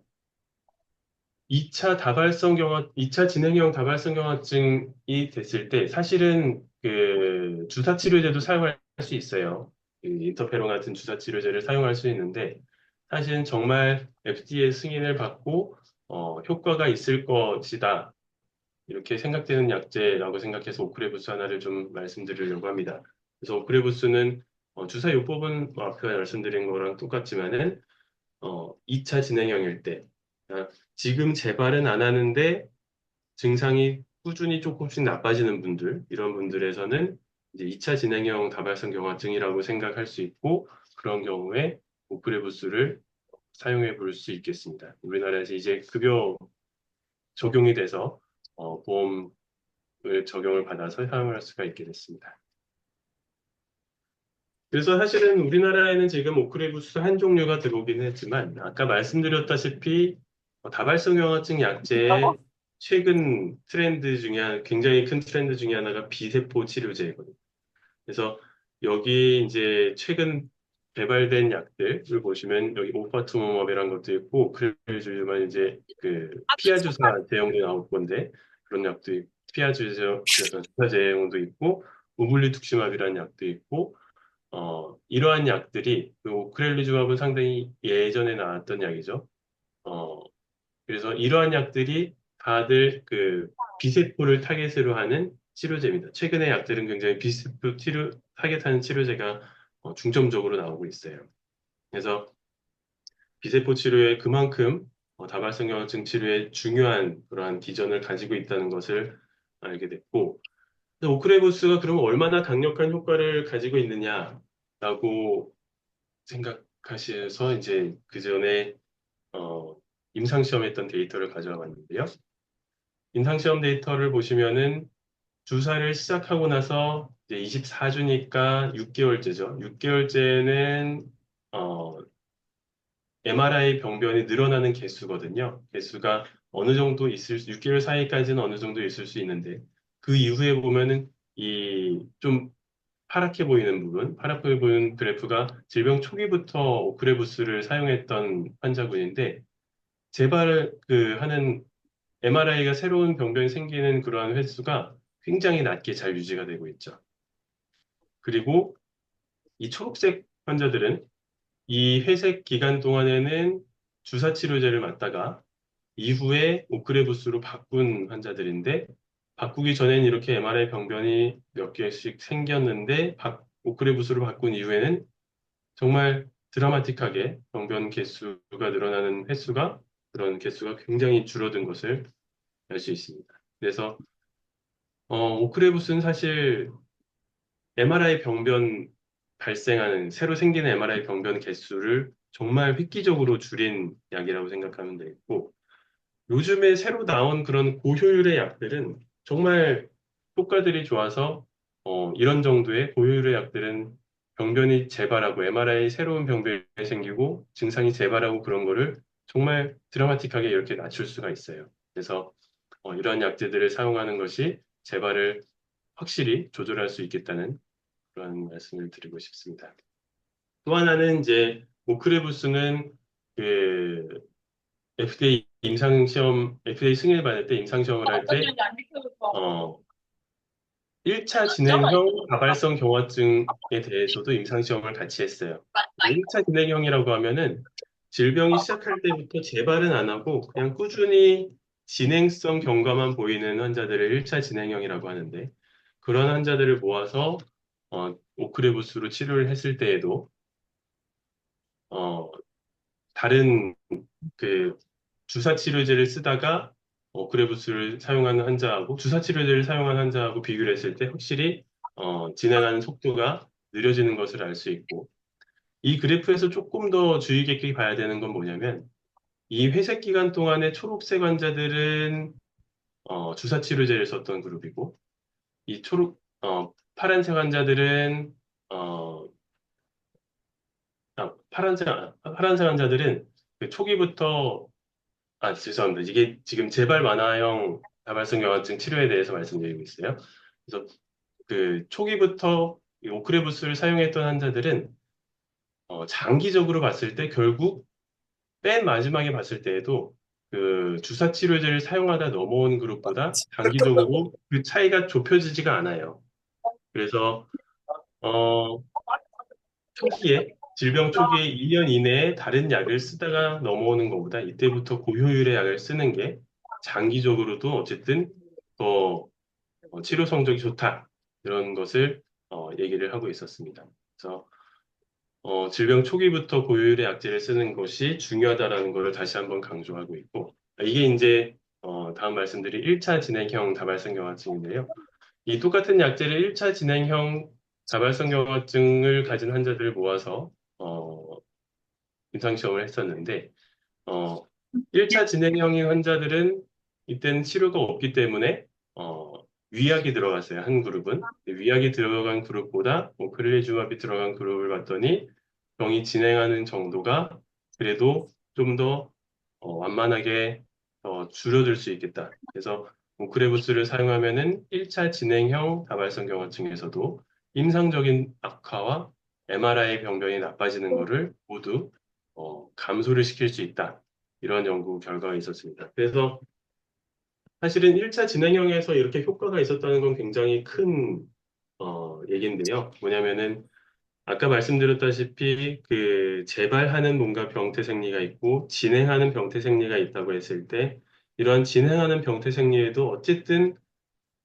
2차 진행형 다발성 경화증이 됐을 때 사실은 그 주사 치료제도 사용할 수 있어요. 그 인터페론 같은 주사 치료제를 사용할 수 있는데 사실은 정말 FDA 승인을 받고 효과가 있을 것이다. 이렇게 생각되는 약제라고 생각해서 오크레부스 하나를 좀 말씀드리려고 합니다. 그래서 오크레부스는 주사 요법은 뭐 앞에 말씀드린 거랑 똑같지만은 2차 진행형일 때 지금 재발은 안 하는데 증상이 꾸준히 조금씩 나빠지는 분들, 이런 분들에서는 이제 2차 진행형 다발성 경화증이라고 생각할 수 있고, 그런 경우에 오프레부스를 사용해 볼 수 있겠습니다. 우리나라에서 이제 급여 적용이 돼서 보험을 적용을 받아서 사용을 할 수가 있게 됐습니다. 그래서 사실은 우리나라에는 지금 오크레부스 한 종류가 들어오긴 했지만 아까 말씀드렸다시피 다발성 경화증 약제의 최근 트렌드 중에 굉장히 큰 트렌드 중에 하나가 비세포 치료제거든요. 그래서 여기 이제 최근 개발된 약들을 보시면 여기 오파투머밥이라는 것도 있고 그래주지만 이제 그 피하 주사 제형도 나올 건데 그런 약도 있고 주사 제형도 있고 우블리투시맙이라는 약도 있고 이러한 약들이 그 오크렐리주맙은 상당히 예전에 나왔던 약이죠. 어, 그래서 이러한 약들이 다들 그 비세포를 타겟으로 하는 치료제입니다. 최근의 약들은 굉장히 비세포 타겟하는 치료제가 중점적으로 나오고 있어요. 그래서 비세포 치료에 그만큼 다발성경화증 치료에 중요한 그러한 기전을 가지고 있다는 것을 알게 됐고, 근데 오크레부스가 그러면 얼마나 강력한 효과를 가지고 있느냐라고 생각하셔서 이제 그 전에 임상시험했던 데이터를 가져와 봤는데요. 임상시험 데이터를 보시면은 주사를 시작하고 나서 이제 24주니까 6개월째죠. 6개월째는 MRI 병변이 늘어나는 개수거든요. 개수가 어느 정도 6개월 사이까지는 어느 정도 있을 수 있는데 그 이후에 보면은 이 좀 파랗게 보이는 부분, 파랗게 보이는 그래프가 질병 초기부터 오크레부스를 사용했던 환자분인데 재발 그 하는 MRI가 새로운 병변이 생기는 그러한 횟수가 굉장히 낮게 잘 유지가 되고 있죠. 그리고 이 초록색 환자들은 이 회색 기간 동안에는 주사 치료제를 맞다가 이후에 오크레부스로 바꾼 환자들인데 바꾸기 전엔 이렇게 MRI 병변이 몇 개씩 생겼는데 오크레부스로 바꾼 이후에는 정말 드라마틱하게 병변 개수가 늘어나는 횟수가 그런 개수가 굉장히 줄어든 것을 알 수 있습니다. 그래서 오크레부스는 사실 MRI 병변 발생하는 새로 생기는 MRI 병변 개수를 정말 획기적으로 줄인 약이라고 생각하면 되겠고 요즘에 새로 나온 그런 고효율의 약들은 정말 효과들이 좋아서 이런 정도의 고효율의 약들은 병변이 재발하고 MRI 새로운 병변이 생기고 증상이 재발하고 그런 거를 정말 드라마틱하게 이렇게 낮출 수가 있어요. 그래서 이러한 약제들을 사용하는 것이 재발을 확실히 조절할 수 있겠다는 그런 말씀을 드리고 싶습니다. 또 하나는 이제 오크레부스는 그 FDA 승인을 받을 때 임상시험을 할 때, 어, 1차 진행형 다발성 경화증에 대해서도 임상시험을 같이 했어요. 1차 진행형이라고 하면은 질병이 시작할 때부터 재발은 안 하고 그냥 꾸준히 진행성 경과만 보이는 환자들을 1차 진행형이라고 하는데 그런 환자들을 모아서 오크레부스로 치료를 했을 때에도 어, 다른 그 주사 치료제를 쓰다가 오크레부스를 사용하는 환자하고 주사 치료제를 사용한 환자하고 비교를 했을 때 확실히 진행하는 속도가 느려지는 것을 알 수 있고 이 그래프에서 조금 더 주의 깊게 봐야 되는 건 뭐냐면 이 회색 기간 동안에 초록색 환자들은 주사 치료제를 썼던 그룹이고 이 파란색 환자들은 어, 파란색 환자들은 그 초기부터 죄송합니다. 이게 지금 재발 완화형 다발성 경화증 치료에 대해서 말씀드리고 있어요. 그래서 그 초기부터 이 오크레부스를 사용했던 환자들은 장기적으로 봤을 때 결국 맨 마지막에 봤을 때에도 그 주사 치료제를 사용하다 넘어온 그룹보다 장기적으로 그 차이가 좁혀지지가 않아요. 그래서 어, 질병 초기에 2년 이내에 다른 약을 쓰다가 넘어오는 것보다 이때부터 고효율의 약을 쓰는 게 장기적으로도 어쨌든 더 치료 성적이 좋다. 이런 것을 얘기를 하고 있었습니다. 그래서 질병 초기부터 고효율의 약제를 쓰는 것이 중요하다라는 것을 다시 한번 강조하고 있고 이게 이제 다음 말씀드린 1차 진행형 다발성 경화증인데요. 이 똑같은 약제를 1차 진행형 다발성 경화증을 가진 환자들을 모아서 임상시험을 했었는데 어, 1차 진행형의 환자들은 이때는 치료가 없기 때문에 어, 위약이 들어갔어요. 한 그룹은. 위약이 들어간 그룹보다 오크릴리주맙이 들어간 그룹을 봤더니 병이 진행하는 정도가 그래도 좀 더 완만하게 줄어들 수 있겠다. 그래서 오크레부스를 사용하면은 1차 진행형 다발성 경화증에서도 임상적인 악화와 MRI 병변이 나빠지는 것을 모두 감소를 시킬 수 있다. 이런 연구 결과가 있었습니다. 그래서 사실은 1차 진행형에서 이렇게 효과가 있었다는 건 굉장히 큰 얘기인데요. 뭐냐면은 아까 말씀드렸다시피 그 재발하는 뭔가 병태 생리가 있고 진행하는 병태 생리가 있다고 했을 때 이러한 진행하는 병태 생리에도 어쨌든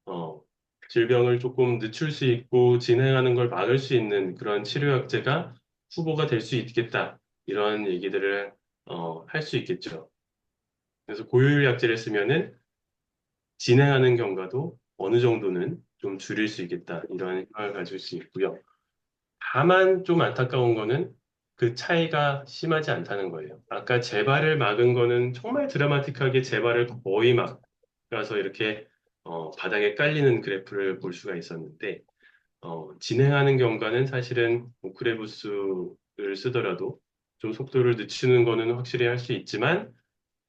어, 질병을 조금 늦출 수 있고 진행하는 걸 막을 수 있는 그런 치료약제가 후보가 될 수 있겠다. 이런 얘기들을 할 수 있겠죠. 그래서 고효율 약제를 쓰면은 진행하는 경과도 어느 정도는 좀 줄일 수 있겠다. 이런 생각을 가질 수 있고요. 다만 좀 안타까운 거는 그 차이가 심하지 않다는 거예요. 아까 재발을 막은 거는 정말 드라마틱하게 재발을 거의 막아서 이렇게 바닥에 깔리는 그래프를 볼 수가 있었는데 진행하는 경과는 사실은 오크레부스를 쓰더라도 좀 속도를 늦추는 거는 확실히 할 수 있지만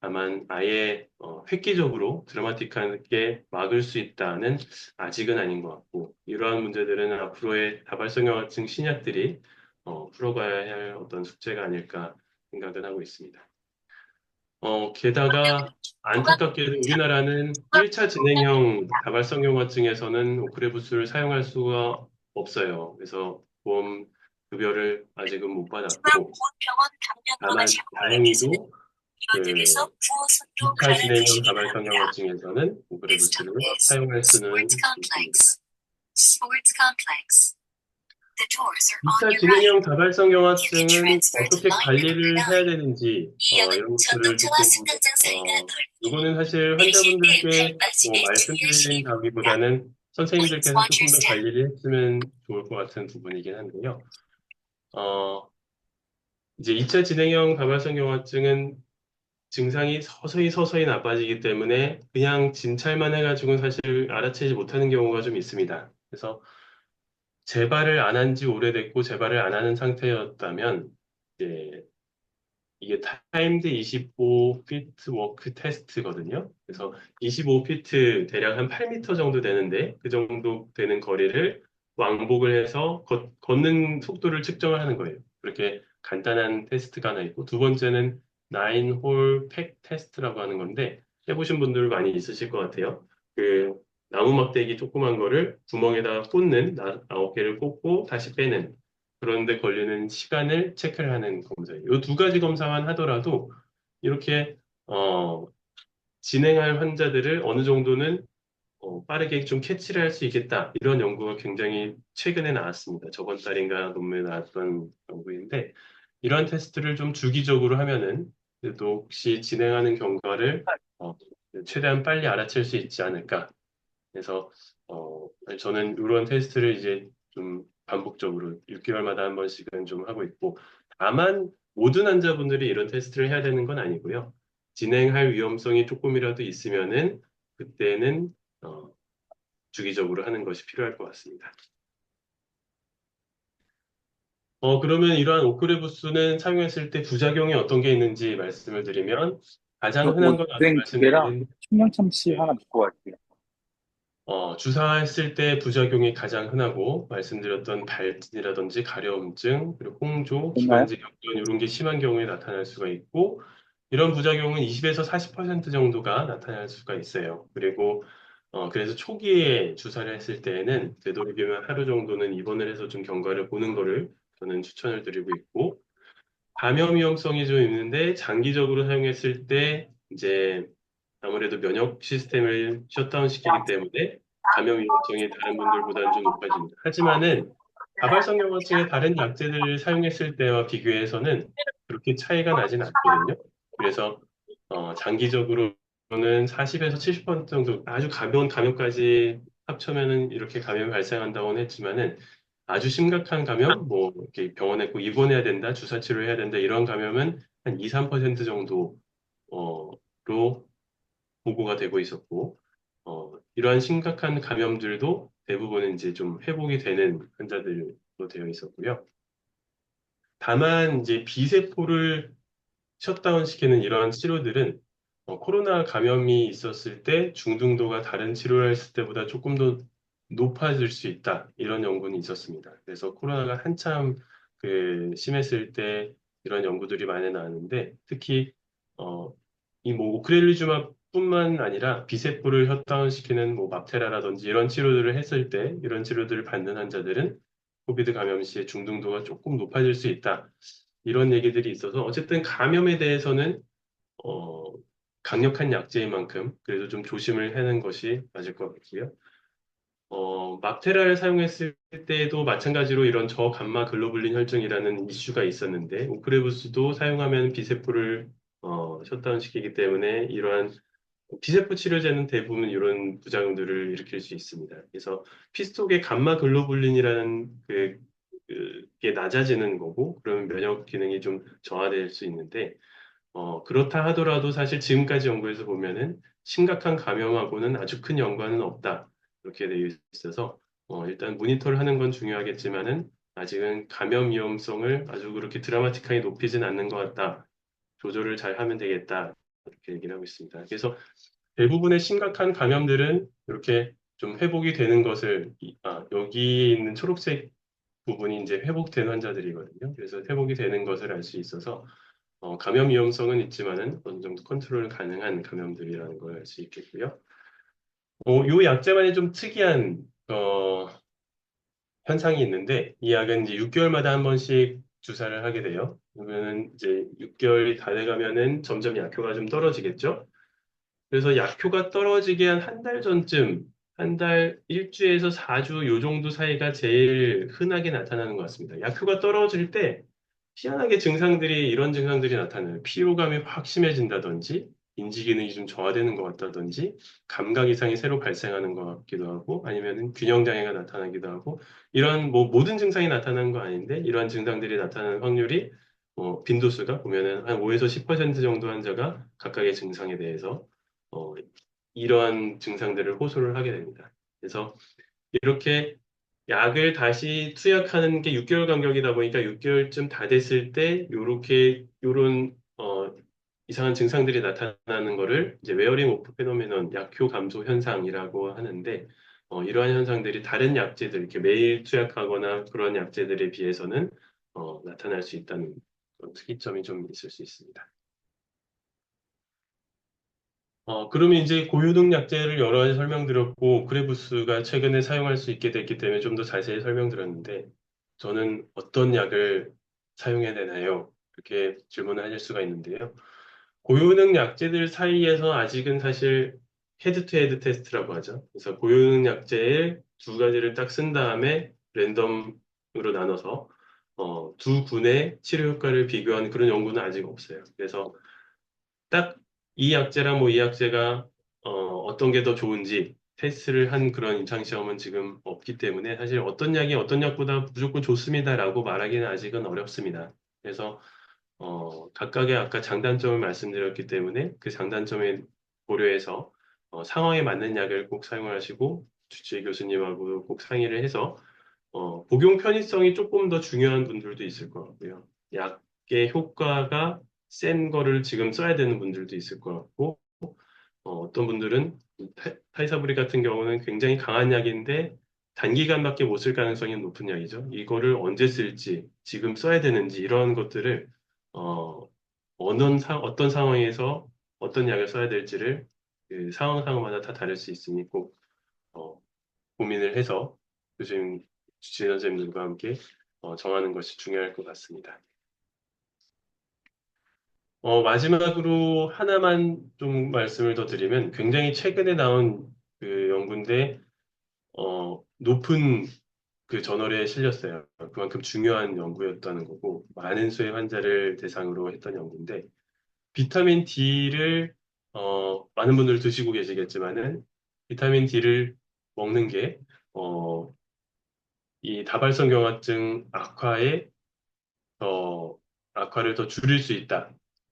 다만 아예 획기적으로 드라마틱하게 막을 수 있다는 아직은 아닌 것 같고 이러한 문제들은 앞으로의 다발성경화증 신약들이 풀어가야 할 어떤 숙제가 아닐까 생각을 하고 있습니다. 게다가 안타깝게도 우리나라는 1차 진행형 다발성경화증에서는 오크레부스를 사용할 수가 없어요. 그래서 보험 급여를 아직은 못 받았고 다만 다행히도 그 2차 진행형 다발성경화증에서는 오브레부스를 사용할 수는 있습니다. 2차 진행형 다발성경화증은 어떻게 관리를 해야 되는지 이런 것들을 조금 이거는 사실 환자분들께 말씀드린다기보다는 선생님들께서 조금 더 관리를 했으면 좋을 것 같은 부분이긴 한데요. 이제 2차 진행형 다발성경화증은 증상이 서서히 나빠지기 때문에 그냥 진찰만 해가지고는 사실 알아채지 못하는 경우가 좀 있습니다. 그래서 재발을 안 한 지 오래됐고 재발을 안 하는 상태였다면 이제 이게 타임드 25피트 워크 테스트거든요. 그래서 25피트 대략 한 8m 정도 되는데 그 정도 되는 거리를 왕복을 해서 걷는 속도를 측정을 하는 거예요. 그렇게 간단한 테스트가 하나 있고 두 번째는 9홀 팩 테스트라고 하는 건데 해보신 분들 많이 있으실 것 같아요. 그 나무 막대기 조그만 거를 구멍에다 꽂는 9개를 꽂고 다시 빼는 그런데 걸리는 시간을 체크를 하는 검사예요. 이 두 가지 검사만 하더라도 이렇게 진행할 환자들을 어느 정도는 빠르게 좀 캐치를 할 수 있겠다. 이런 연구가 굉장히 최근에 나왔습니다. 저번 달인가 논문에 나왔던 연구인데 이러한 테스트를 좀 주기적으로 하면은 그래도 혹시 진행하는 경과를 최대한 빨리 알아챌 수 있지 않을까. 그래서 저는 이런 테스트를 이제 좀 반복적으로 6개월마다 한 번씩은 좀 하고 있고, 다만 모든 환자분들이 이런 테스트를 해야 되는 건 아니고요. 진행할 위험성이 조금이라도 있으면은 그때는 주기적으로 하는 것이 필요할 것 같습니다. 그러면 이러한 오크레부스는 사용했을 때 부작용이 어떤 게 있는지 말씀을 드리면 가장 흔한 건 아까 오뎅 두 개랑 말씀드린 청양참치 하나 먹고 갈게요. 주사했을 때 부작용이 가장 흔하고 말씀드렸던 발진이라든지 가려움증, 그리고 홍조, 됐나요? 기관지 격전 이런 게 심한 경우에 나타날 수가 있고 이런 부작용은 20에서 40% 정도가 나타날 수가 있어요. 그리고 그래서 초기에 주사를 했을 때에는 되도록이면 하루 정도는 입원을 해서 좀 경과를 보는 거를 저는 추천을 드리고 있고 감염 위험성이 좀 있는데 장기적으로 사용했을 때 이제 아무래도 면역 시스템을 셧다운 시키기 때문에 감염 위험성이 다른 분들보다는 좀 높아집니다. 하지만은 다발성경화증의 다른 약제들을 사용했을 때와 비교해서는 그렇게 차이가 나진 않거든요. 그래서 장기적으로는 40에서 70% 정도 아주 가벼운 감염까지 합쳐면은 이렇게 감염이 발생한다고는 했지만은 아주 심각한 감염, 뭐 이렇게 병원에 꼭 입원해야 된다, 주사 치료해야 된다 이런 감염은 한 2, 3% 정도로 보고가 되고 있었고, 이러한 심각한 감염들도 대부분은 이제 좀 회복이 되는 환자들로 되어 있었고요. 다만 이제 비세포를 셧다운 시키는 이러한 치료들은 코로나 감염이 있었을 때 중등도가 다른 치료를 했을 때보다 조금 더 높아질 수 있다. 이런 연구는 있었습니다. 그래서 코로나가 한참 심했을 때 이런 연구들이 많이 나왔는데 특히 이 뭐 오크렐리주마뿐만 아니라 비세포를 셧다운시키는 뭐 마테라라든지 이런 치료들을 했을 때 이런 치료들을 받는 환자들은 코비드 감염 시에 중등도가 조금 높아질 수 있다. 이런 얘기들이 있어서 어쨌든 감염에 대해서는 어, 강력한 약제인 만큼 그래도 좀 조심을 하는 것이 맞을 것 같고요. 막테라를 사용했을 때도 마찬가지로 이런 저감마 글로불린 혈증이라는 이슈가 있었는데 오크레부스도 사용하면 비세포를 셧다운시키기 때문에 이러한 비세포 치료제는 대부분 이런 부작용들을 일으킬 수 있습니다. 그래서 피 속의 감마 글로불린이라는 그게 낮아지는 거고 그러면 면역 기능이 좀 저하될 수 있는데 그렇다 하더라도 사실 지금까지 연구에서 보면은 심각한 감염하고는 아주 큰 연관은 없다. 이렇게 되어 있어서 일단 모니터를 하는 건 중요하겠지만은 아직은 감염 위험성을 아주 그렇게 드라마틱하게 높이진 않는 것 같다. 조절을 잘 하면 되겠다. 이렇게 얘기를 하고 있습니다. 그래서 대부분의 심각한 감염들은 이렇게 좀 회복이 되는 것을 여기 있는 초록색 부분이 이제 회복된 환자들이거든요. 그래서 회복이 되는 것을 알 수 있어서 감염 위험성은 있지만은 어느 정도 컨트롤 가능한 감염들이라는 걸 알 수 있겠고요. 요 약제만의 좀 특이한 현상이 있는데 이 약은 이제 6개월마다 한 번씩 주사를 하게 돼요. 그러면은 이제 6개월이 다 돼가면은 점점 약효가 좀 떨어지겠죠? 그래서 약효가 떨어지게 한 한 달 전쯤, 한 달, 일주에서 4주 요 정도 사이가 제일 흔하게 나타나는 것 같습니다. 약효가 떨어질 때 희한하게 증상들이, 이런 증상들이 나타나요. 피로감이 확 심해진다든지, 인지 기능이 좀 저하되는 것 같다든지, 감각 이상이 새로 발생하는 것 같기도 하고, 아니면 균형 장애가 나타나기도 하고, 이런 뭐 모든 증상이 나타나는 거 아닌데, 이러한 증상들이 나타나는 확률이 빈도수가 보면은 한 5에서 10% 정도 환자가 각각의 증상에 대해서 어, 이러한 증상들을 호소를 하게 됩니다. 그래서 이렇게 약을 다시 투약하는 게 6개월 간격이다 보니까 6개월쯤 다 됐을 때 요런 이상한 증상들이 나타나는 거를 이제 웨어링 오프 페노메논 약효 감소 현상이라고 하는데 이러한 현상들이 다른 약제들 이렇게 매일 투약하거나 그런 약제들에 비해서는 나타날 수 있다는 그런 특이점이 좀 있을 수 있습니다. 그러면 이제 고효능 약제를 여러 가지 설명드렸고, 그래부스가 최근에 사용할 수 있게 됐기 때문에 좀 더 자세히 설명드렸는데, 저는 어떤 약을 사용해야 되나요? 이렇게 질문을 하실 수가 있는데요. 고효능 약제들 사이에서 아직은 사실 헤드 투 헤드 테스트라고 하죠. 그래서 고효능 약제의 두 가지를 딱 쓴 다음에 랜덤으로 나눠서 두 군의 치료 효과를 비교한 그런 연구는 아직 없어요. 그래서 딱 이 약제랑 뭐 이 약제가 어떤 게 더 좋은지 테스트를 한 그런 임상시험은 지금 없기 때문에 사실 어떤 약이 어떤 약보다 무조건 좋습니다라고 말하기는 아직은 어렵습니다. 그래서 각각의 아까 장단점을 말씀드렸기 때문에 그 장단점에 고려해서 상황에 맞는 약을 꼭 사용하시고 주치의 교수님하고 꼭 상의를 해서 복용 편의성이 조금 더 중요한 분들도 있을 것 같고요. 약의 효과가 센 거를 지금 써야 되는 분들도 있을 것 같고, 떤 분들은 타이사브리 같은 경우는 굉장히 강한 약인데 단기간밖에 못 쓸 가능성이 높은 약이죠. 이거를 언제 쓸지, 지금 써야 되는지 이런 것들을 어, 어떤 상황에서 어떤 약을 써야 될지를 그 상황마다 다 다를 수 있으니 꼭 어, 고민을 해서 교수님, 주치의 선생님들과 함께 정하는 것이 중요할 것 같습니다. 마지막으로 하나만 좀 말씀을 더 드리면 굉장히 최근에 나온 그 연구인데 높은 그 저널에 실렸어요. 그만큼 중요한 연구였다는 거고 많은 수의 환자를 대상으로 했던 연구인데 비타민 D를 많은 분들 드시고 계시겠지만은 비타민 D를 먹는 게 이 다발성경화증 더, 악화를 더 줄일 수 있다.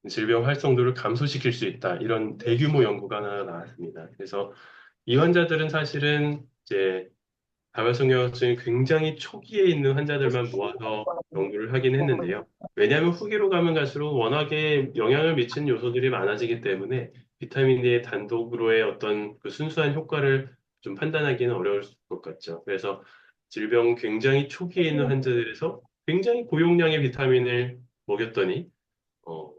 질병 활성도를 감소시킬 수 있다. 이런 대규모 연구가 하나 나왔습니다. 그래서 이 환자들은 사실은 이제 다발성경화증이 굉장히 초기에 있는 환자들만 모아서 연구를 하긴 했는데요. 왜냐하면 후기로 가면 갈수록 워낙에 영향을 미치는 요소들이 많아지기 때문에 비타민 D의 단독으로의 어떤 그 순수한 효과를 좀 판단하기는 어려울 것 같죠. 그래서 질병 굉장히 초기에 있는 환자들에서 굉장히 고용량의 비타민을 먹였더니 어,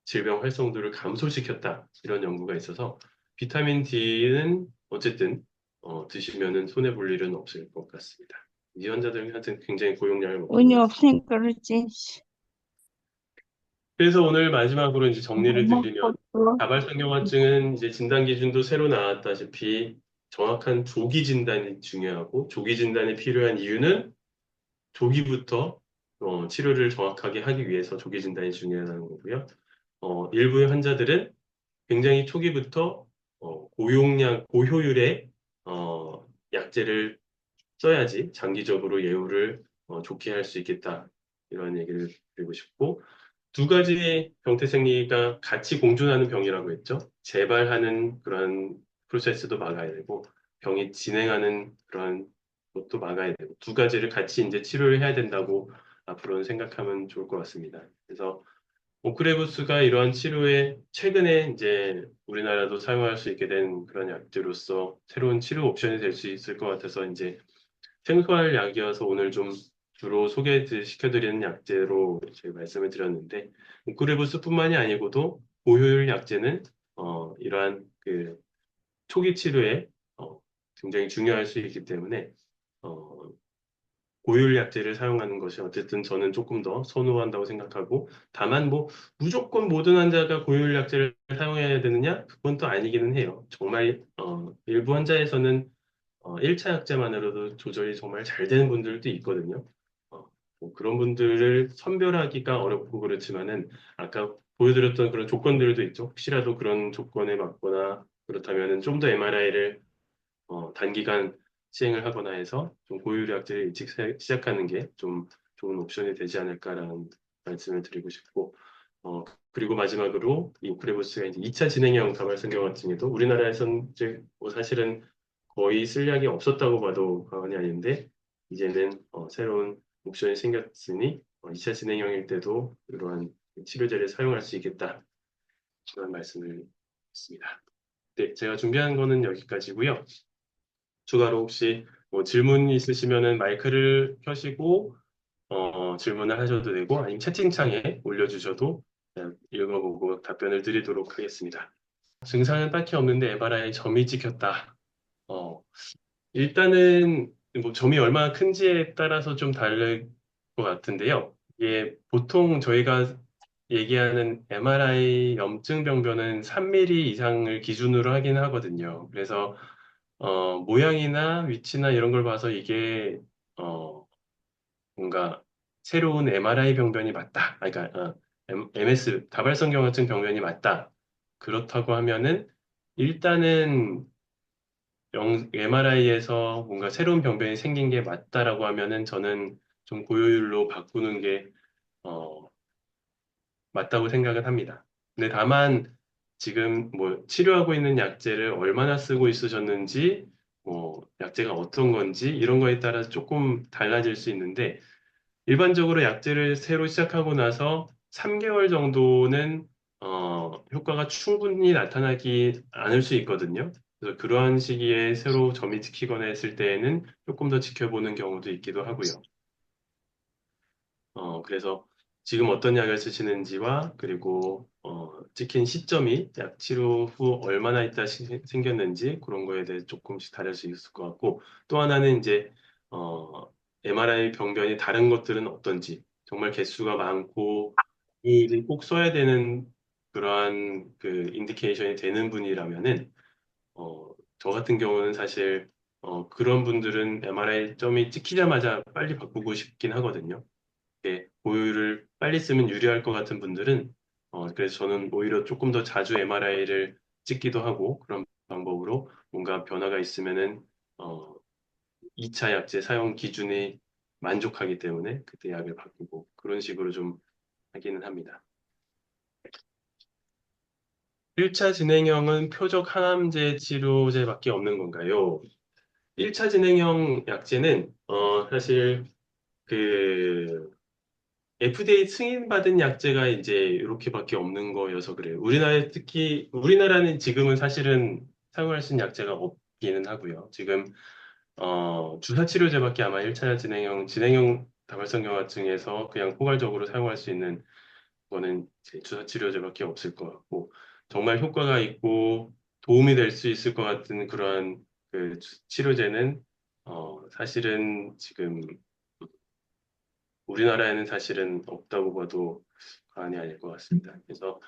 질병 활성도를 감소시켰다. 이런 연구가 있어서 비타민 D는 어쨌든 드시면은 손해 볼 일은 없을 것 같습니다. 이 환자들은 하여튼 굉장히 고용량을 먹는 것 운이 같습니다. 없으니까 그렇지. 그래서 오늘 마지막으로 이제 정리를 못 드리면 먹고 다발성경화증은 이제 진단 기준도 새로 나왔다시피 정확한 조기 진단이 중요하고 조기 진단이 필요한 이유는 조기부터 치료를 정확하게 하기 위해서 조기 진단이 중요하다는 거고요. 일부의 환자들은 굉장히 초기부터 고용량, 고효율의 약제를 써야지 장기적으로 예후를 좋게 할 수 있겠다. 이런 얘기를 드리고 싶고, 두 가지 병태 생리가 같이 공존하는 병이라고 했죠. 재발하는 그런 프로세스도 막아야 되고, 병이 진행하는 그런 것도 막아야 되고, 두 가지를 같이 이제 치료를 해야 된다고 앞으로는 생각하면 좋을 것 같습니다. 그래서 오크레부스가 이러한 치료에 최근에 이제 우리나라도 사용할 수 있게 된 그런 약제로서 새로운 치료 옵션이 될 수 있을 것 같아서 이제 생소할 약이어서 오늘 좀 주로 소개시켜드리는 약제로 제가 말씀을 드렸는데 오크레부스뿐만이 아니고도 고효율 약제는 이러한 그 초기 치료에 굉장히 중요할 수 있기 때문에 어, 고효율 약제를 사용하는 것이 어쨌든 저는 조금 더 선호한다고 생각하고, 다만 뭐 무조건 모든 환자가 고효율 약제를 사용해야 되느냐? 그건 또 아니기는 해요. 정말 일부 환자에서는 1차 약제만으로도 조절이 정말 잘 되는 분들도 있거든요. 뭐 그런 분들을 선별하기가 어렵고 그렇지만은 아까 보여드렸던 그런 조건들도 있죠. 혹시라도 그런 조건에 맞거나 그렇다면은 좀 더 MRI를 단기간 시행을 하거나 해서 좀 고유학제를 일찍 시작하는 게 좀 좋은 옵션이 되지 않을까라는 말씀을 드리고 싶고, 어, 그리고 마지막으로 이 오크레부스가 이제 2차 진행형 다발성경화증에도 우리나라에서는 이제 뭐 사실은 거의 쓸 약이 없었다고 봐도 과언이 아닌데, 이제는 새로운 옵션이 생겼으니 2차 진행형일 때도 이러한 치료제를 사용할 수 있겠다. 그런 말씀을 드렸습니다. 네, 제가 준비한 거는 여기까지고요. 추가로 혹시 뭐 질문 있으시면은 마이크를 켜시고 질문을 하셔도 되고 아니면 채팅창에 올려주셔도 그냥 읽어보고 답변을 드리도록 하겠습니다. 증상은 딱히 없는데 에바라에 점이 찍혔다. 어, 일단은 뭐 점이 얼마나 큰지에 따라서 좀 다를 것 같은데요. 이게 보통 저희가 얘기하는 MRI 염증 병변은 3mm 이상을 기준으로 하긴 하거든요. 그래서 모양이나 위치나 이런 걸 봐서 이게 어, 뭔가 새로운 MRI 병변이 맞다. 아, 그러니까 MS 다발성경화증 병변이 맞다. 그렇다고 하면은 일단은 MRI에서 뭔가 새로운 병변이 생긴 게 맞다라고 하면은 저는 좀 고효율로 바꾸는 게 어, 맞다고 생각을 합니다. 근데 다만 지금 뭐 치료하고 있는 약제를 얼마나 쓰고 있으셨는지, 뭐 약제가 어떤 건지 이런 거에 따라 조금 달라질 수 있는데 일반적으로 약제를 새로 시작하고 나서 3개월 정도는 효과가 충분히 나타나기 않을 수 있거든요. 그래서 그러한 시기에 새로 점이 찍히거나 했을 때에는 조금 더 지켜보는 경우도 있기도 하고요. 그래서 지금 어떤 약을 쓰시는지와 그리고 찍힌 시점이 약 치료 후 얼마나 있다 생겼는지 그런 거에 대해 조금씩 다를 수 있을 것 같고 또 하나는 이제 어, MRI 병변이 다른 것들은 어떤지 정말 개수가 많고 이꼭 써야 되는 그러한 그 인디케이션이 되는 분이라면은 저 같은 경우는 사실 그런 분들은 MRI 점이 찍히자마자 빨리 바꾸고 싶긴 하거든요. 보유를 빨리 쓰면 유리할 것 같은 분들은 그래서 저는 오히려 조금 더 자주 MRI를 찍기도 하고 그런 방법으로 뭔가 변화가 있으면은 어, 2차 약제 사용 기준이 만족하기 때문에 그때 약을 바꾸고 그런 식으로 좀 하기는 합니다. 1차 진행형은 표적 항암제 치료제밖에 없는 건가요? 1차 진행형 약제는 사실 그 FDA 승인받은 약제가 이제 이렇게밖에 없는 거여서 그래요. 우리나라는 지금은 사실은 사용할 수 있는 약제가 없기는 하고요. 지금 주사 치료제밖에 아마 1차 진행형 다발성경화증에서 그냥 포괄적으로 사용할 수 있는 거는 이제 주사 치료제밖에 없을 것 같고 정말 효과가 있고 도움이 될 수 있을 것 같은 그러한 그 치료제는 사실은 지금 우리나라에는 사실은 없다고 봐도 과언이 아닐 것 같습니다. 그래서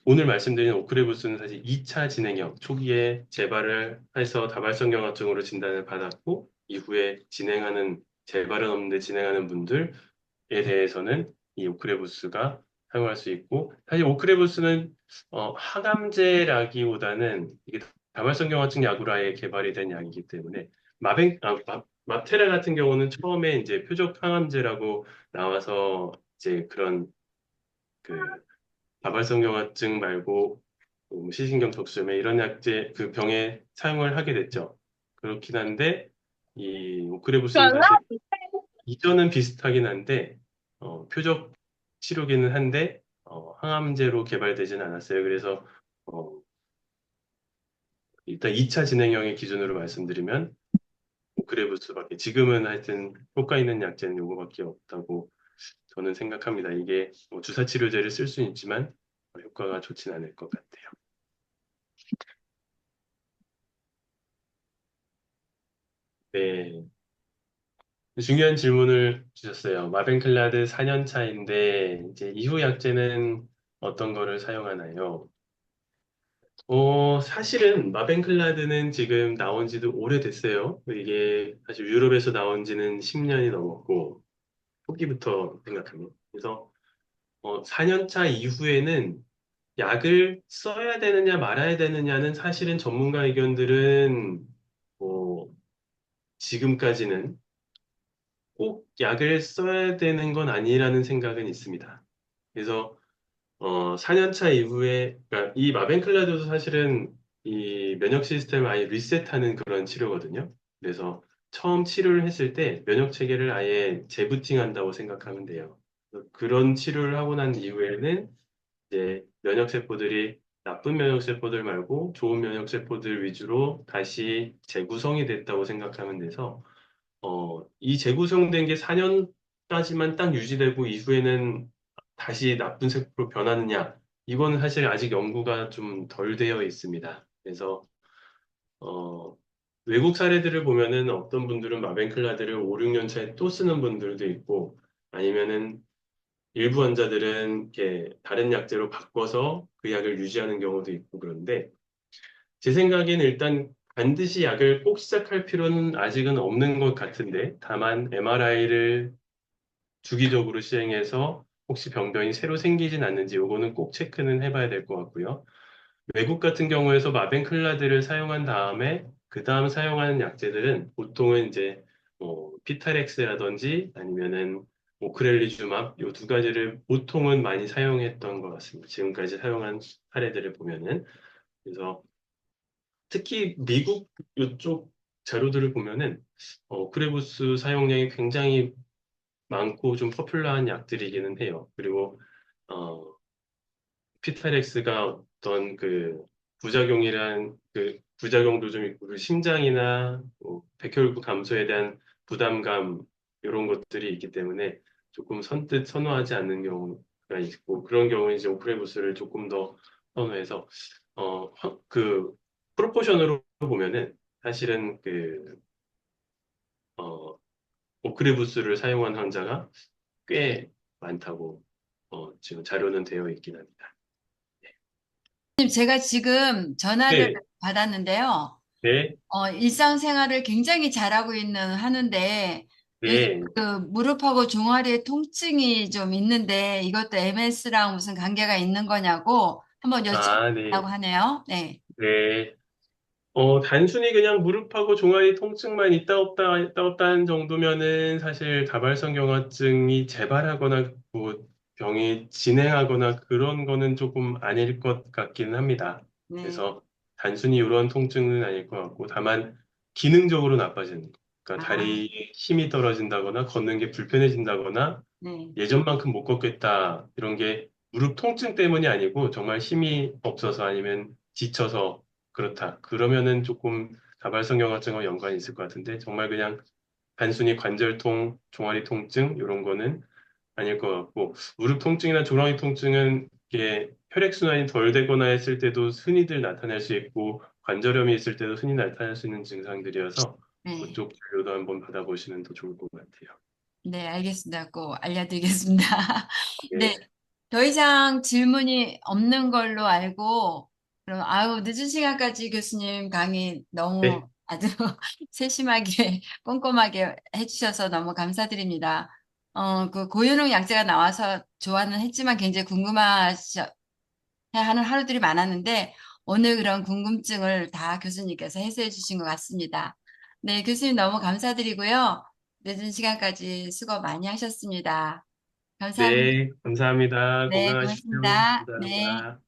오늘 말씀드린 오크레부스는 사실 2차 진행형, 초기에 재발을 해서 다발성경화증으로 진단을 받았고 이후에 재발은 없는데 진행하는 분들에 대해서는 이 오크레부스가 사용할 수 있고 사실 오크레부스는 항암제라기보다는 이게 다발성경화증 약으로 아예 개발이 된 약이기 때문에 맙테라 같은 경우는 처음에 이제 표적 항암제라고 나와서 이제 그런 그 다발성경화증 말고 뭐 시신경 적수염에 이런 약제 그 병에 사용을 하게 됐죠. 그렇긴 한데 이 오크레부스는 사실 이전은 비슷하긴 한데 표적 치료기는 한데 항암제로 개발되지는 않았어요. 그래서 어, 일단 2차 진행형의 기준으로 말씀드리면 오크레부스밖에 지금은 하여튼 효과 있는 약제는 요거밖에 없다고 저는 생각합니다. 이게 뭐 주사 치료제를 쓸 수는 있지만 효과가 좋진 않을 것 같아요. 네. 중요한 질문을 주셨어요. 마벤클라드 4년 차인데, 이제 이후 약제는 어떤 거를 사용하나요? 사실은 마벤클라드는 지금 나온 지도 오래됐어요. 이게 사실 유럽에서 나온 지는 10년이 넘었고, 초기부터 생각하면. 그래서 4년 차 이후에는 약을 써야 되느냐 말아야 되느냐는 사실은 전문가 의견들은 뭐 지금까지는 꼭 약을 써야 되는 건 아니라는 생각은 있습니다. 그래서 4년차 이후에 그러니까 이 마벤클라드도 사실은 이 면역 시스템을 아예 리셋하는 그런 치료거든요. 그래서 처음 치료를 했을 때 면역 체계를 아예 재부팅한다고 생각하면 돼요. 그런 치료를 하고 난 이후에는 이제 면역 세포들이 나쁜 면역 세포들 말고 좋은 면역 세포들 위주로 다시 재구성이 됐다고 생각하면 돼서 이 재구성된 게 4년까지만 딱 유지되고 이후에는 다시 나쁜 세포로 변하느냐? 이거는 사실 아직 연구가 좀 덜 되어 있습니다. 그래서, 어, 외국 사례들을 보면은 어떤 분들은 마벤클라드를 5, 6년 차에 또 쓰는 분들도 있고, 아니면은 일부 환자들은 이렇게 다른 약제로 바꿔서 그 약을 유지하는 경우도 있고 그런데, 제 생각에는 일단 반드시 약을 꼭 시작할 필요는 아직은 없는 것 같은데, 다만 MRI를 주기적으로 시행해서 혹시 병변이 새로 생기진 않는지 요거는 꼭 체크는 해봐야 될 것 같고요. 외국 같은 경우에서 마벤클라드를 사용한 다음에 그 다음 사용하는 약제들은 보통은 이제 뭐 피타렉스라든지 아니면은 오크렐리주맙 요 두 가지를 보통은 많이 사용했던 것 같습니다. 지금까지 사용한 사례들을 보면은 그래서 특히 미국 이쪽 자료들을 보면은 오크레부스 사용량이 굉장히 많고 좀 퍼퓰러한 약들이기는 해요. 그리고 어, 피타렉스가 어떤 그 부작용이란 그 부작용도 좀 있고 그리고 심장이나 뭐 백혈구 감소에 대한 부담감 이런 것들이 있기 때문에 조금 선뜻 선호하지 않는 경우가 있고 그런 경우에 이제 오크레부스를 조금 더 선호해서 그 프로포션으로 보면은 사실은 그 오크레부스를 사용한 환자가 꽤 많다고 지금 자료는 되어 있긴 합니다. 제가 지금 전화를 네, 받았는데요. 네, 일상생활을 굉장히 잘하고 있는 하는데 요즘 네. 그 무릎하고 종아리에 통증이 좀 있는데 이것도 MS랑 무슨 관계가 있는 거냐고 한번 아, 여쭤보려고 네, 하네요. 네. 네. 단순히 그냥 무릎하고 종아리 통증만 있다 없다는 정도면은 사실 다발성 경화증이 재발하거나 뭐 병이 진행하거나 그런 거는 조금 아닐 것 같기는 합니다. 네. 그래서 단순히 이런 통증은 아닐 것 같고 다만 기능적으로 나빠지는 거. 그러니까 아, 다리에 힘이 떨어진다거나 걷는 게 불편해진다거나 네. 예전만큼 못 걷겠다 이런 게 무릎 통증 때문이 아니고 정말 힘이 없어서 아니면 지쳐서 그렇다. 그러면은 조금 다발성경화증과 연관이 있을 것 같은데 정말 그냥 단순히 관절통, 종아리 통증 이런 거는 아닐 것 같고 무릎 통증이나 종아리 통증은 이게 혈액순환이 덜 되거나 했을 때도 흔히들 나타날 수 있고 관절염이 있을 때도 흔히 나타날 수 있는 증상들이어서 네. 그쪽 진료도 한번 받아보시면 더 좋을 것 같아요. 네, 알겠습니다. 꼭 알려드리겠습니다. 네. 네. 더 이상 질문이 없는 걸로 알고, 그럼, 아우, 늦은 시간까지 교수님 강의 너무 네. 아주 세심하게, 꼼꼼하게 해주셔서 너무 감사드립니다. 그 고현웅 약제가 나와서 좋아는 했지만 굉장히 궁금하셔 하는 하루들이 많았는데, 오늘 그런 궁금증을 다 교수님께서 해소해 주신 것 같습니다. 네, 교수님 너무 감사드리고요. 늦은 시간까지 수고 많이 하셨습니다. 감사합니다. 네, 감사합니다. 네, 건강하십시오. 고맙습니다. 네. 감사합니다.